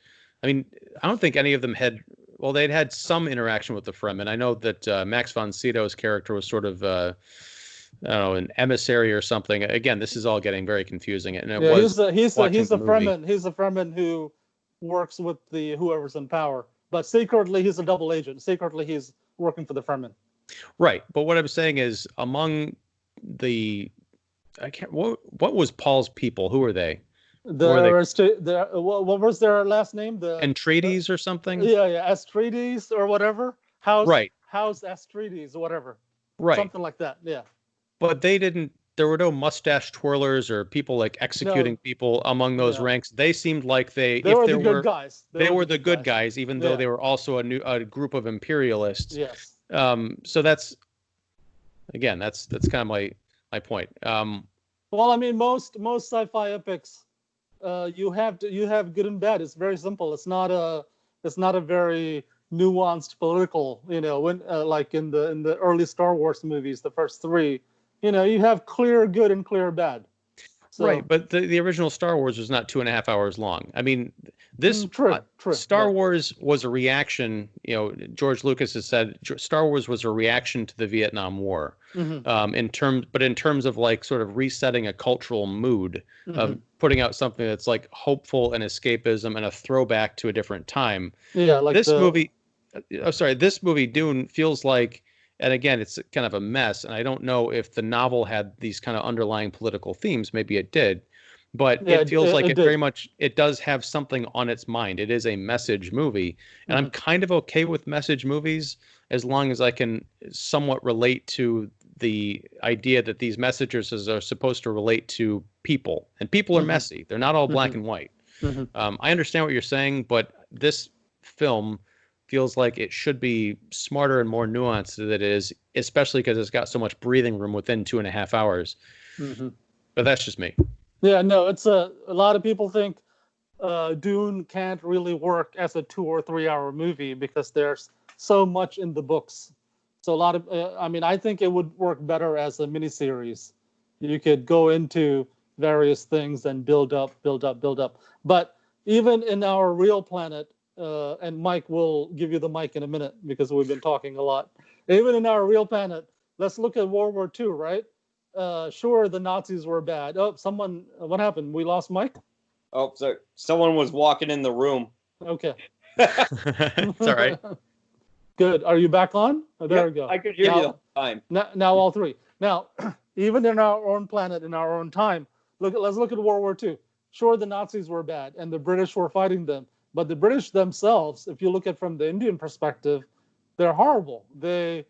I mean, I don't think any of them had. Well, they'd had some interaction with the Fremen. I know that Max von Sydow's character was sort of, I don't know, an emissary or something. Again, this is all getting very confusing. And he's the Fremen. He's the Fremen who works with whoever's in power. But secretly, he's a double agent. Secretly, he's working for the Fremen. Right. But what I'm saying is, among what was Paul's people? Who were they? What was their last name? Atreides or something? Yeah, Atreides or whatever. House Atreides or whatever. Right. Something like that, yeah. But there were no mustache twirlers or people like executing people among those ranks. They seemed like they were the good guys. They were the good guys, even though they were also a group of imperialists. Yes. So that's kind of my point. Well, I mean, most sci-fi epics, you have good and bad. It's very simple. It's not a very nuanced political. When like in the early Star Wars movies, the first three, you have clear good and clear bad. So, right, but the original Star Wars was not 2.5 hours long. I mean, this true. Star Wars was a reaction. George Lucas has said Star Wars was a reaction to the Vietnam War. In terms of like sort of resetting a cultural mood of putting out something that's like hopeful and escapism and a throwback to a different time. Yeah, like this movie. This movie Dune feels like. And again, it's kind of a mess. And I don't know if the novel had these kind of underlying political themes. Maybe it did. But it feels like it very much, it does have something on its mind. It is a message movie. And I'm kind of okay with message movies as long as I can somewhat relate to the idea that these messages are supposed to relate to people. And people are messy. They're not all black and white. I understand what you're saying, but this film feels like it should be smarter and more nuanced than it is, especially because it's got so much breathing room within 2.5 hours. But that's just me. Yeah, no, it's a lot of people think Dune can't really work as a 2 or 3 hour movie because there's so much in the books. So a lot of, I think it would work better as a miniseries. You could go into various things and build up. But even in our real planet, and Mike will give you the mic in a minute because we've been talking a lot. Even in our real planet, let's look at World War II, right? Sure, the Nazis were bad. Oh, what happened? We lost Mike? Oh, sorry. Someone was walking in the room. Okay. It's all right. Good. Are you back on? Oh, there we go. I could hear you the whole time. Now all three. Now, even in our own planet, in our own time, let's look at World War II. Sure, the Nazis were bad and the British were fighting them. But the British themselves, if you look at from the Indian perspective, they're horrible. They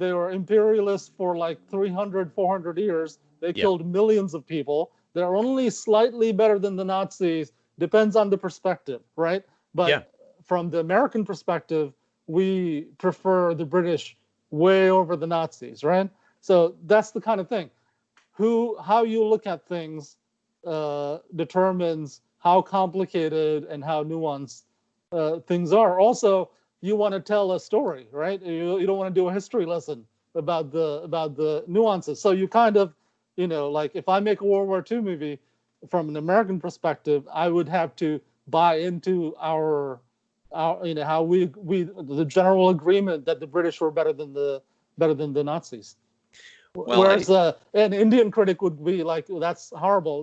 were imperialists for like 300, 400 years. They killed millions of people. They're only slightly better than the Nazis. Depends on the perspective, right? But from the American perspective, we prefer the British way over the Nazis, right? So that's the kind of thing. How you look at things determines how complicated and how nuanced things are. Also, you want to tell a story, right? You don't want to do a history lesson about the nuances. So you kind of, like if I make a World War II movie from an American perspective, I would have to buy into our how we the general agreement that the British were better than the Nazis. Well, whereas an Indian critic would be like, that's horrible.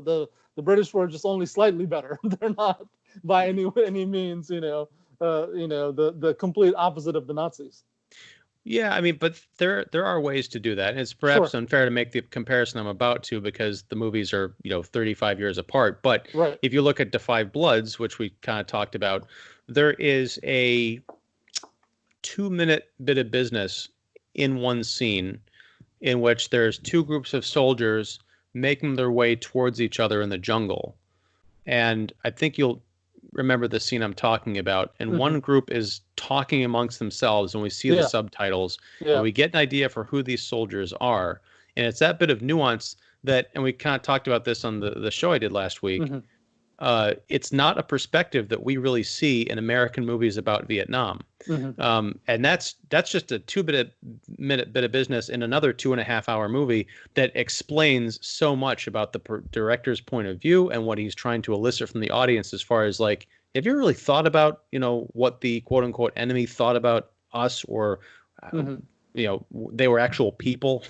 The British were just only slightly better. They're not by any means, the complete opposite of the Nazis. Yeah, I mean, but there are ways to do that. And it's perhaps unfair to make the comparison I'm about to because the movies are, 35 years apart. But if you look at Da 5 Bloods, which we kind of talked about, there is a 2-minute bit of business in one scene in which there's two groups of soldiers making their way towards each other in the jungle. And I think you'll remember the scene I'm talking about. And one group is talking amongst themselves, and we see the subtitles, and we get an idea for who these soldiers are. And it's that bit of nuance that, and we kind of talked about this on the show I did last week. It's not a perspective that we really see in American movies about Vietnam. And that's just a 2-minute bit of business in another 2.5-hour movie that explains so much about the director's point of view and what he's trying to elicit from the audience as far as like, have you really thought about, what the quote unquote enemy thought about us, or they were actual people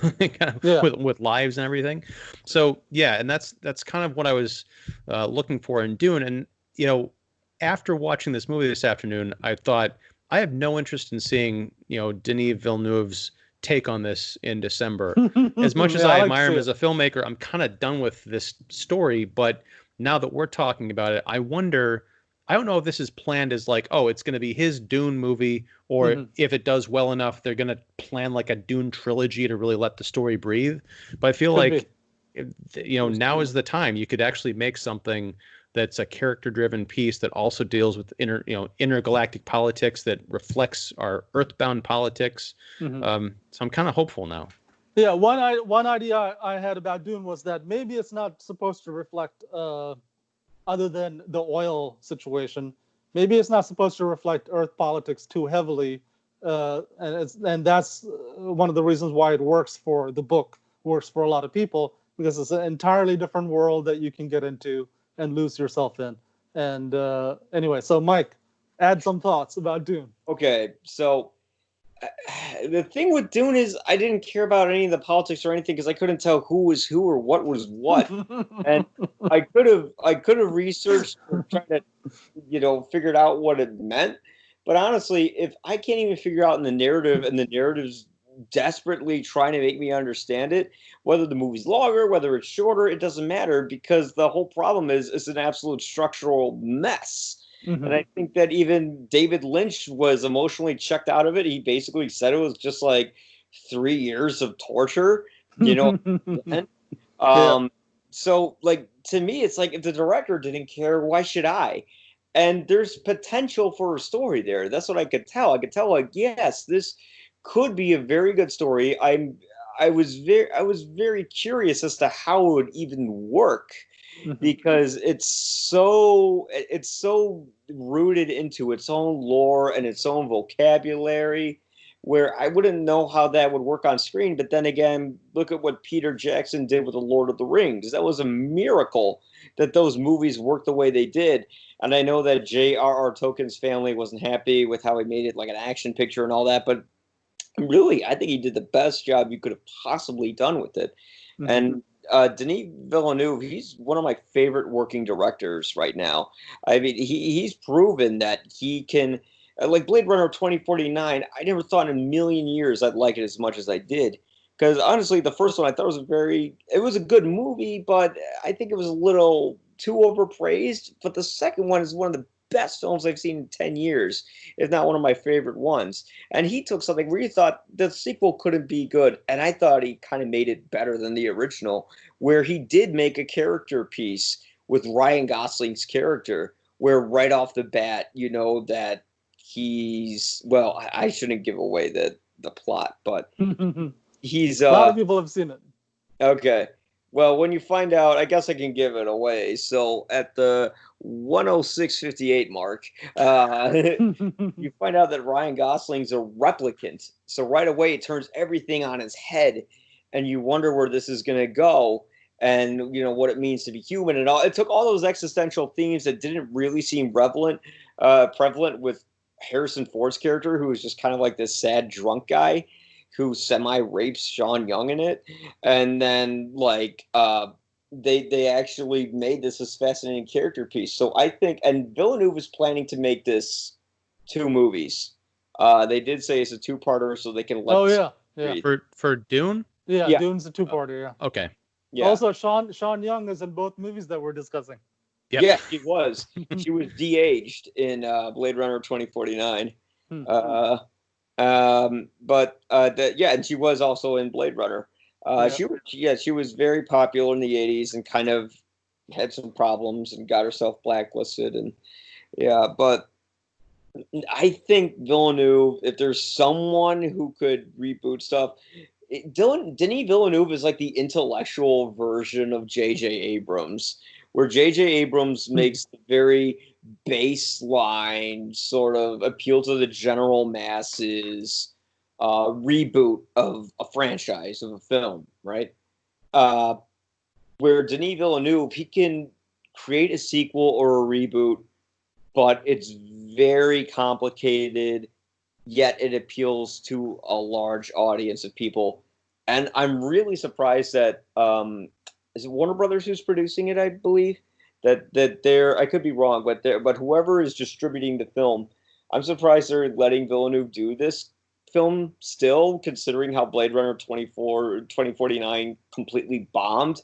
with lives and everything. So yeah, and that's kind of what I was looking for in Dune. And after watching this movie this afternoon, I thought, I have no interest in seeing Denis Villeneuve's take on this in December. As much as I admire him as a filmmaker, I'm kind of done with this story. But now that we're talking about it, I wonder, I don't know if this is planned as like, oh, it's going to be his Dune movie, or if it does well enough, they're going to plan like a Dune trilogy to really let the story breathe. But I feel now is the time. You could actually make something that's a character-driven piece that also deals with intergalactic politics that reflects our earthbound politics. So I'm kind of hopeful now. Yeah, one idea I had about Dune was that maybe it's not supposed to reflect, other than the oil situation, maybe it's not supposed to reflect Earth politics too heavily, and that's one of the reasons why it works for the book, works for a lot of people, because it's an entirely different world that you can get into and lose yourself in. And anyway, so Mike, add some thoughts about Dune. Okay, so the thing with Dune is I didn't care about any of the politics or anything because I couldn't tell who was who or what was what. And I could have researched or tried to figured out what it meant. But honestly, if I can't even figure out in the narrative, and the narrative's desperately trying to make me understand it, whether the movie's longer, whether it's shorter, it doesn't matter, because the whole problem is it's an absolute structural mess. And I think that even David Lynch was emotionally checked out of it. He basically said it was just like 3 years of torture, So like, to me, it's like, if the director didn't care, why should I? And there's potential for a story there. That's what I could tell. I could tell, like, yes, this could be a very good story. I was very curious as to how it would even work, because it's so rooted into its own lore and its own vocabulary, where I wouldn't know how that would work on screen. But then again, look at what Peter Jackson did with The Lord of the Rings. That was a miracle that those movies worked the way they did. And I know that J.R.R. Tolkien's family wasn't happy with how he made it like an action picture and all that, but really, I think he did the best job you could have possibly done with it. And Denis Villeneuve, he's one of my favorite working directors right now. I mean, he's proven that he can, like Blade Runner 2049, I never thought in a million years I'd like it as much as I did. Because honestly, the first one I thought it was a good movie, but I think it was a little too overpraised. But the second one is one of the best films I've seen in 10 years, if not one of my favorite ones. And he took something where you thought the sequel couldn't be good, and I thought he kind of made it better than the original, where he did make a character piece with Ryan Gosling's character, where right off the bat, you know that he's, well, I shouldn't give away the plot, but he's a lot of people have seen it. Okay. Well, when you find out, I guess I can give it away. So at the 106.58 mark, you find out that Ryan Gosling's a replicant. So right away, it turns everything on its head, and you wonder where this is going to go, and what it means to be human and all. It took all those existential themes that didn't really seem prevalent with Harrison Ford's character, who was just kind of like this sad drunk guy who semi-rapes Sean Young in it. And then, like, they actually made this fascinating character piece. So I think, and Villeneuve is planning to make this 2 movies. They did say it's a 2-parter, so they can let. Oh yeah. For Dune. Yeah, Dune's a 2-parter. Yeah. Okay. Yeah. Also, Sean Young is in both movies that we're discussing. Yep. Yeah, he was. He was de-aged in Blade Runner 2049. And she was also in Blade Runner. She was very popular in the 80s and kind of had some problems and got herself blacklisted. And but I think Villeneuve, if there's someone who could reboot stuff, Denis Villeneuve is like the intellectual version of J.J. Abrams, where J.J. Abrams makes the very baseline sort of appeal to the general masses reboot of a franchise, of a film, right? Where Denis Villeneuve, he can create a sequel or a reboot, but it's very complicated, yet it appeals to a large audience of people. And I'm really surprised that is it Warner Brothers who's producing it, I believe? That they're, I could be wrong, but whoever is distributing the film, I'm surprised they're letting Villeneuve do this film still, considering how Blade Runner 2049 completely bombed.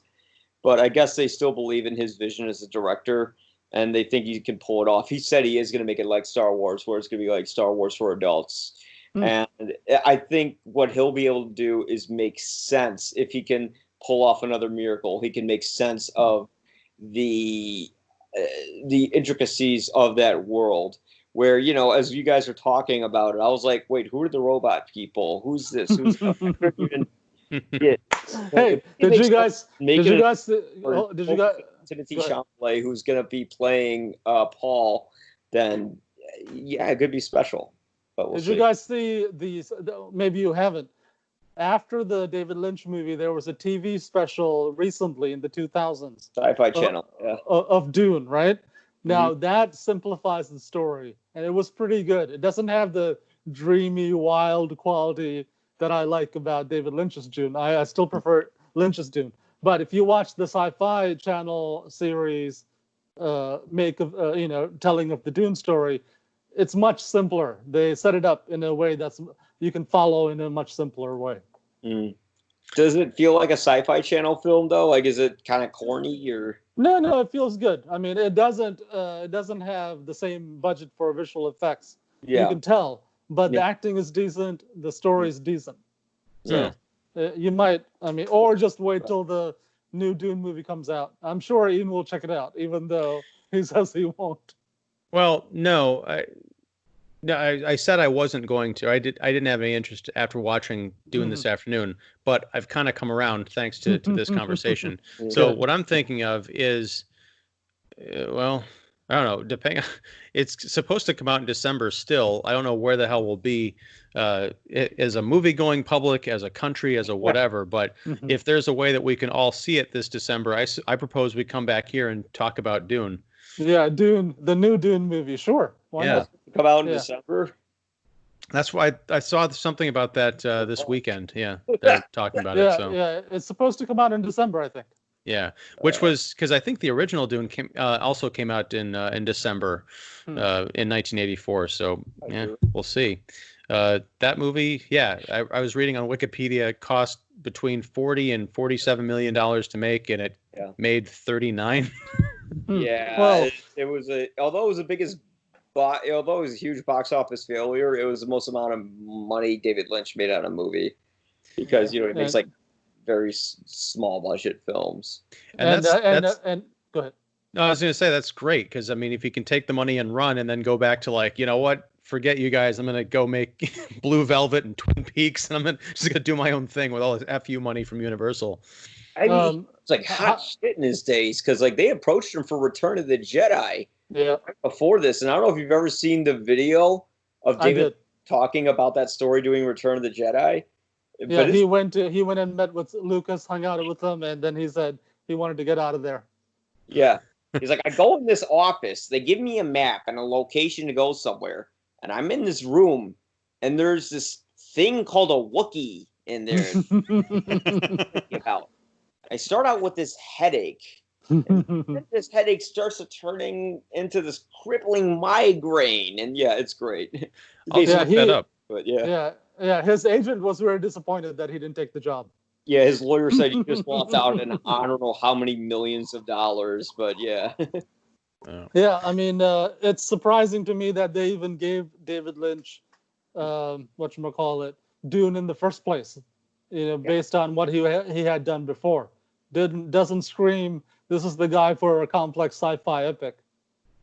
But I guess they still believe in his vision as a director, and they think he can pull it off. He said he is going to make it like Star Wars, where it's going to be like Star Wars for adults. And I think what he'll be able to do is make sense. If he can pull off another miracle, he can make sense of the intricacies of that world. Where, you know, as you guys are talking about it, I was like, wait, who are the robot people? Who's this? Who's Hey, did you guys Timothy Chalamet, who's going to be playing Paul, then it could be special. But did you guys see these? Maybe you haven't. After the David Lynch movie, there was a TV special recently in the 2000s. Sci-Fi Channel, of Dune, right? Now that simplifies the story, and it was pretty good. It doesn't have the dreamy, wild quality that I like about David Lynch's Dune. I still prefer Lynch's Dune. But if you watch the Sci-Fi Channel series, telling of the Dune story, it's much simpler. They set it up in a way that's you can follow in a much simpler way. Does it feel like a Sci-Fi Channel film though? Like, is it kind of corny or? No, it feels good. I mean, it doesn't have the same budget for visual effects. You can tell, but the acting is decent. The story is decent. So you might, or just wait till the new Dune movie comes out. I'm sure Ian will check it out, even though he says he won't. Well, no, I said I wasn't going to. I didn't have any interest after watching Dune this afternoon, but I've kind of come around thanks to this conversation. So what I'm thinking of is, well, I don't know. It's supposed to come out in December still. I don't know where the hell we'll be as a movie-going public, as a country, as a whatever. But if there's a way that we can all see it this December, I propose we come back here and talk about Dune. Yeah, Dune, the new Dune movie. Sure. Why not? Come out in December. That's why I saw something about that this weekend. Yeah, they're talking about it. So it's supposed to come out in December, I think. Yeah, which was because I think the original Dune also came out in December in 1984. So we'll see. That movie, I was reading on Wikipedia, it cost between $40 and $47 million to make, and it made 39. Well, it was although it was a huge box office failure, it was the most amount of money David Lynch made on a movie because he makes like very small budget films. And go ahead. No, I was going to say that's great because if you can take the money and run and then go back to like, you know what, forget you guys, I'm going to go make Blue Velvet and Twin Peaks, and I'm just going to do my own thing with all this FU money from Universal. It's like hot shit in his days because like they approached him for Return of the Jedi before this, and I don't know if you've ever seen the video of David talking about that story doing Return of the Jedi. Yeah, he went and met with Lucas, hung out with him, and then he said he wanted to get out of there. Yeah, he's like, I go in this office, they give me a map and a location to go somewhere, and I'm in this room, and there's this thing called a Wookiee in there. I start out with this headache. And this headache starts to turning into this crippling migraine, and it's great. I'll look that up. But his agent was very disappointed that he didn't take the job. Yeah, his lawyer said he just wants out in I don't know how many millions of dollars, but it's surprising to me that they even gave David Lynch whatchamacallit, Dune in the first place, based on what he had done before. Doesn't scream, this is the guy for a complex sci-fi epic.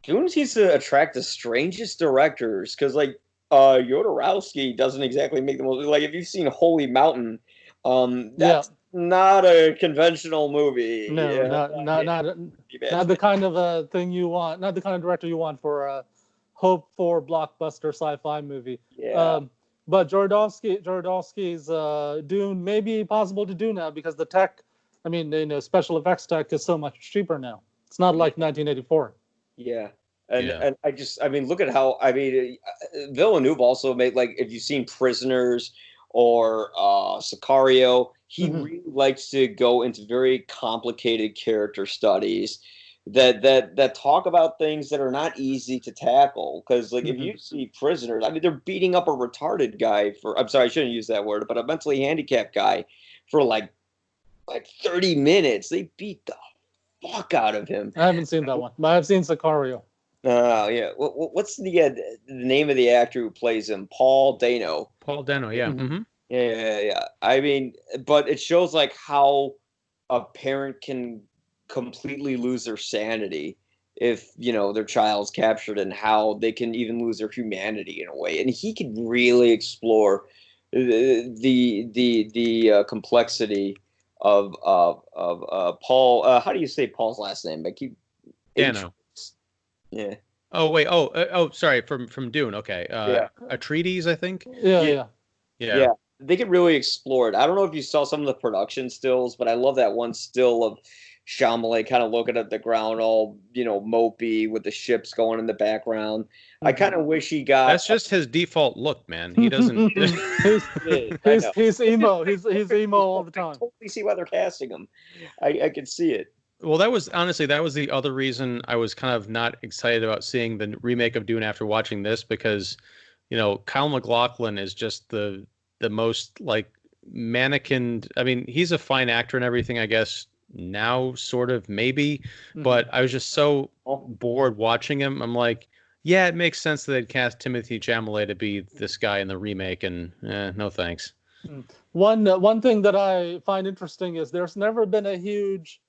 Dune seems to attract the strangest directors, because like Jodorowsky doesn't exactly make the most. Like if you've seen Holy Mountain, that's not a conventional movie. No, not the kind of thing you want. Not the kind of director you want for a hope for blockbuster sci-fi movie. Yeah. But Jodorowsky's Dune may be possible to do now because the tech, special effects tech is so much cheaper now. It's not like 1984. Yeah. And look at how, Villeneuve also made, like, if you've seen Prisoners or Sicario, he really likes to go into very complicated character studies that talk about things that are not easy to tackle. Because, like, if you see Prisoners, they're beating up a retarded guy I'm sorry, I shouldn't use that word, but a mentally handicapped guy for like 30 minutes. They beat the fuck out of him. I haven't seen that one, but I've seen Sicario. Yeah. What's the name of the actor who plays him? Paul Dano. Paul Dano, yeah. Mm-hmm. Yeah. But it shows like how a parent can completely lose their sanity if their child's captured, and how they can even lose their humanity in a way. And he can really explore the complexity of Paul. How do you say Paul's last name? Dano. Yeah. Oh wait. Oh, sorry. From Dune. Okay. Atreides, I think. Yeah. They could really explore it. I don't know if you saw some of the production stills, but I love that one still of Chalamet kind of looking at the ground, all mopey, with the ships going in the background. I kind of wish he got. That's just his default look, man. He doesn't. He's emo. He's emo all the time. I totally see why they're casting him. I can see it. Well, that was the other reason I was kind of not excited about seeing the remake of Dune after watching this, because, Kyle MacLachlan is just the most like mannequined. He's a fine actor and everything, I guess now, sort of, maybe, but I was just so bored watching him. I'm like, yeah, it makes sense that they'd cast Timothée Chalamet to be this guy in the remake, and no thanks. One thing that I find interesting is there's never been a huge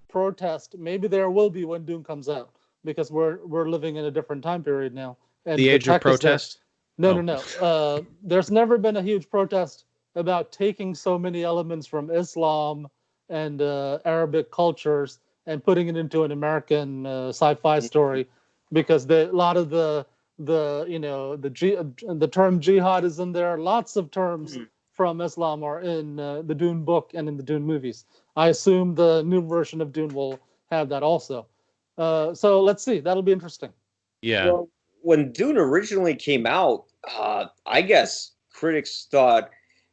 protest. Maybe there will be when Dune comes out, because we're living in a different time period now. And the age of protest? No. There's never been a huge protest about taking so many elements from Islam and Arabic cultures and putting it into an American sci-fi story, because a lot of the term jihad is in there. Lots of terms from Islam are in the Dune book and in the Dune movies. I assume the new version of Dune will have that also. So let's see. That'll be interesting. Yeah. Well, when Dune originally came out, I guess critics thought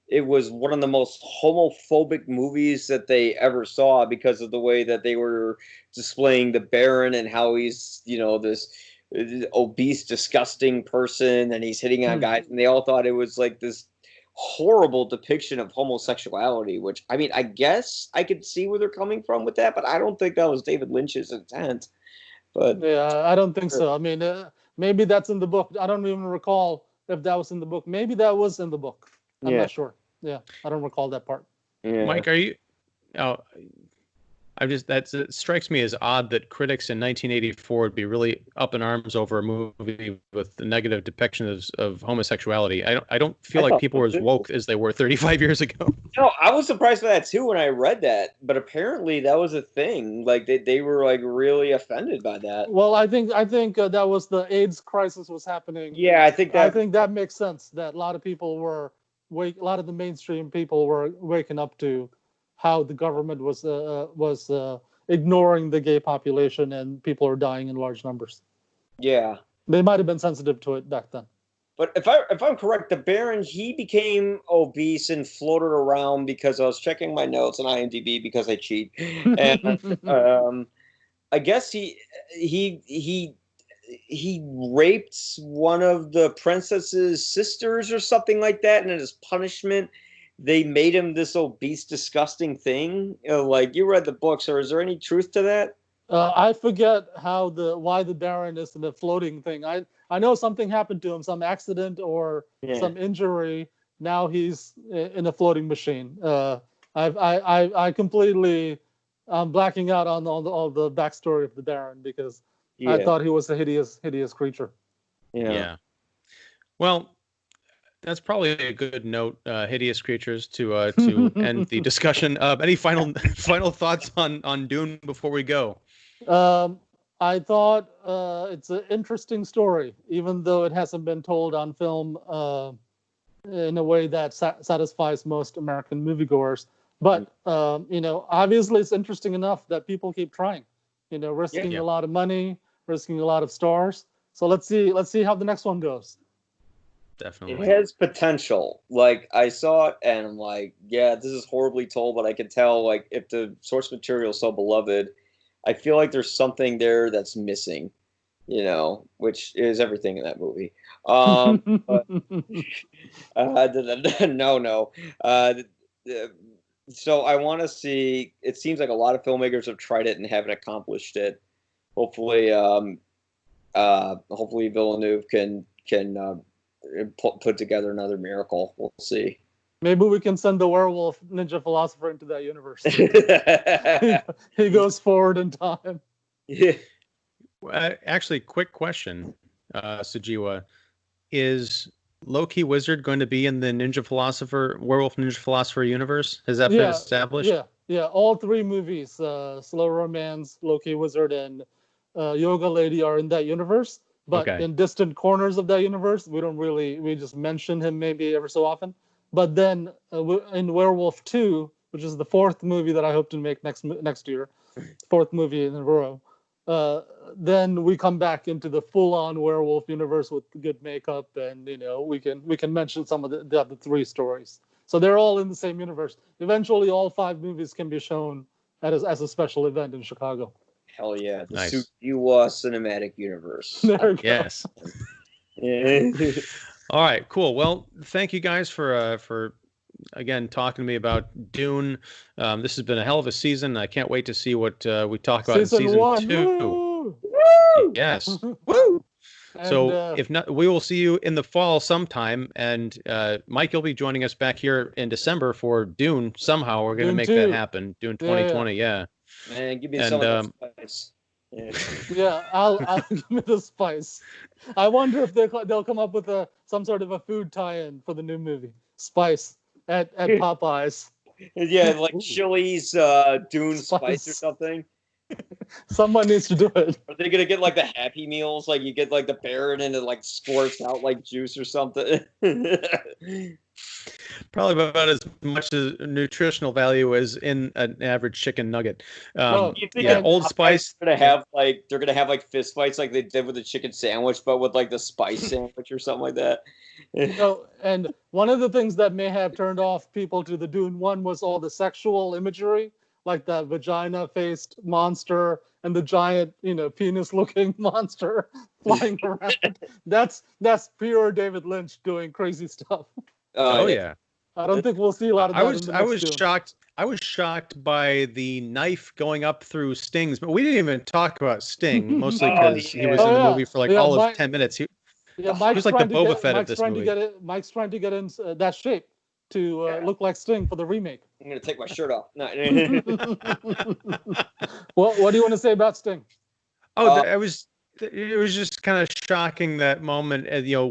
it was one of the most homophobic movies that they ever saw, because of the way that they were displaying the Baron and how he's, this obese, disgusting person, and he's hitting on guys, and they all thought it was like this horrible depiction of homosexuality, which, I guess I could see where they're coming from with that, but I don't think that was David Lynch's intent. But yeah, I don't think so. Maybe that's in the book. I don't even recall if that was in the book. Maybe that was in the book. I'm not sure. Yeah, I don't recall that part. Yeah. Mike, are you? It strikes me as odd that critics in 1984 would be really up in arms over a movie with the negative depiction of homosexuality. I don't feel like people were as woke as they were 35 years ago. No, I was surprised by that too when I read that, but apparently that was a thing. Like they were like really offended by that. Well, I think that was the AIDS crisis was happening. Yeah, I think that makes sense. That a lot of people were a lot of the mainstream people were waking up to how the government was ignoring the gay population, and people are dying in large numbers. Yeah, they might have been sensitive to it back then. But if I'm correct, the Baron, he became obese and floated around, because I was checking my notes on IMDb because I cheat, and I guess he raped one of the princess's sisters or something like that, and as punishment, they made him this obese, disgusting thing. Like, you read the books, or is there any truth to that? I forget why the Baron is in the floating thing. I know something happened to him, some accident or some injury. Now he's in a floating machine. I completely blacking out on all the backstory of the Baron because I thought he was a hideous creature. Yeah. Well, that's probably a good note, hideous creatures, to end the discussion. Any final thoughts on Dune before we go? I thought it's an interesting story, even though it hasn't been told on film in a way that satisfies most American moviegoers. But obviously it's interesting enough that people keep trying. Risking a lot of money, risking a lot of stars. So let's see how the next one goes. Definitely. It has potential. Like, I saw it and I'm like, yeah, this is horribly told, but I can tell, like, if the source material is so beloved, I feel like there's something there that's missing, which is everything in that movie. No. So I want to see, it seems like a lot of filmmakers have tried it and haven't accomplished it. Hopefully Villeneuve can put together another miracle. We'll see. Maybe we can send the werewolf ninja philosopher into that universe. He goes forward in time. Yeah. Actually, quick question, Sujewa. Is Low-Key Wizard going to be in the werewolf ninja philosopher universe? Has that been established? Yeah. All three movies, Slow Romance, Low-Key Wizard, and Yoga Lady are in that universe. But in distant corners of that universe, we just mention him maybe ever so often. But then in Werewolf 2, which is the fourth movie that I hope to make next year, fourth movie in a row, then we come back into the full-on werewolf universe with good makeup, and we can mention some of the other three stories. So they're all in the same universe. Eventually, all 5 movies can be shown as a special event in Chicago. Hell yeah! The Nice. Sujewa cinematic universe. There you yes. Yeah. All right, cool. Well, thank you guys for again talking to me about Dune. This has been a hell of a season. I can't wait to see what we talk about in season 1. 2. Woo! Yes. Woo! So if not, we will see you in the fall sometime. And Mike, you'll be joining us back here in December for Dune. Somehow we're going to make that happen. Dune 2020. Yeah. Man, give me some of that spice. Yeah, I'll give me the spice. I wonder if they'll come up with some sort of a food tie-in for the new movie. Spice at Popeyes. Yeah, like Chili's Dune spice or something. Someone needs to do it. Are they gonna get like the Happy Meals? Like you get like the Baron and it like squirts out like juice or something. Probably about as much as nutritional value as in an average chicken nugget. You think Old Spice. They're gonna have like fist fights like they did with the chicken sandwich, but with like the spice sandwich or something like that. And one of the things that may have turned off people to the Dune 1 was all the sexual imagery, like that vagina-faced monster and the giant, penis-looking monster flying around. That's pure David Lynch doing crazy stuff. Oh yeah. I don't think we'll see a lot of that. I was shocked. I was shocked by the knife going up through Sting's, but we didn't even talk about Sting, mostly because he was in the movie for all of 10 minutes. He was like the Boba Fett of this movie. Mike's trying to get in that shape to look like Sting for the remake. I'm gonna take my shirt off. No. What do you want to say about Sting? It was just kind of shocking, that moment,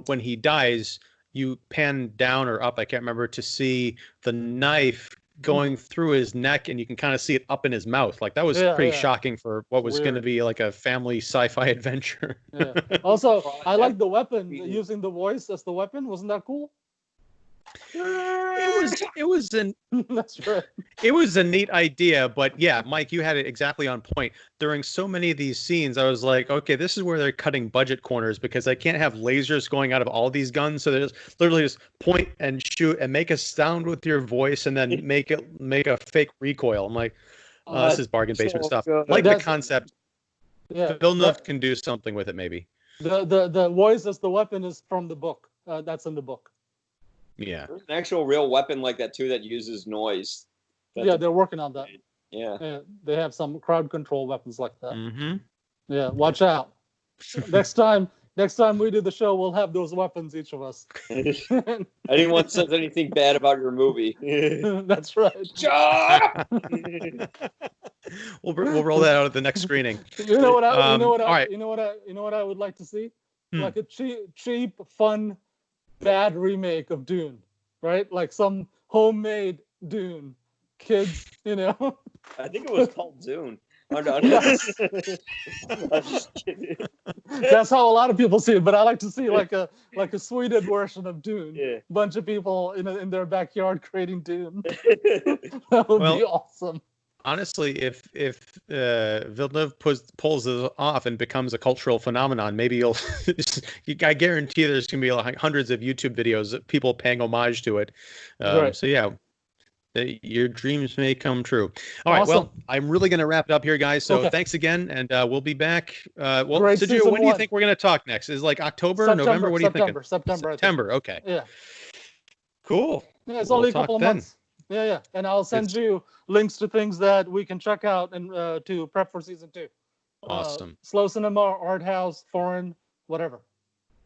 when he dies. You pan down or up, I can't remember, to see the knife going through his neck, and you can kind of see it up in his mouth. Like that was pretty shocking for what was going to be like a family sci-fi adventure. Yeah. Also, I like the weapon, using the voice as the weapon. Wasn't that cool? It was That's right. It was a neat idea, but yeah, Mike, you had it exactly on point. During so many of these scenes, I was like, okay, this is where they're cutting budget corners, because I can't have lasers going out of all these guns, so they just literally just point and shoot and make a sound with your voice, and then make a fake recoil. I'm like, this is bargain basement stuff. Like the concept. Yeah, Villeneuve can do something with it, maybe. The voice as the weapon is from the book. That's in the book. Yeah. There's an actual real weapon like that too that uses noise. They're working on that. Yeah. They have some crowd control weapons like that. Mm-hmm. Yeah, watch out. Next time we do the show, we'll have those weapons, each of us. Anyone says anything bad about your movie. That's right. We'll roll that out at the next screening. You know what I would like to see? Like a cheap, fun, bad remake of Dune, right? Like some homemade Dune. Kids, you know. I think it was called Dune. I'm just kidding. That's how a lot of people see it, but I like to see like a Sweden version of Dune. Yeah. Bunch of people in their backyard creating Dune. That would be awesome. Honestly, if Villeneuve pulls this off and becomes a cultural phenomenon, maybe I guarantee there's gonna be like hundreds of YouTube videos of people paying homage to it. Right. So yeah. Your dreams may come true. All right. Well, I'm really going to wrap it up here, guys. So thanks again, and we'll be back. Sujewa, when do you think we're going to talk next? Is it like October, November? What are you thinking? September. Okay. Yeah. Cool. Yeah, it's only a couple of months. Yeah. And I'll send you links to things that we can check out and to prep for season 2. Awesome. Slow cinema, art house, foreign, whatever.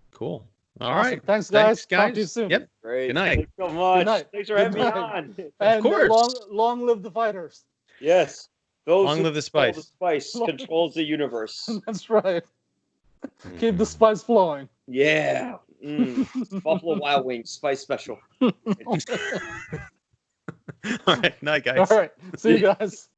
Cool. All right. Thanks, guys. Talk to you soon. Yep. Great. Good night. Thanks so much. Good night. Thanks for having me on. And of course. Long live the fighters. Yes. Long live the spice. The spice controls the universe. That's right. Keep the spice flowing. Yeah. Buffalo Wild Wings spice special. All right. Night, guys. All right. See you guys.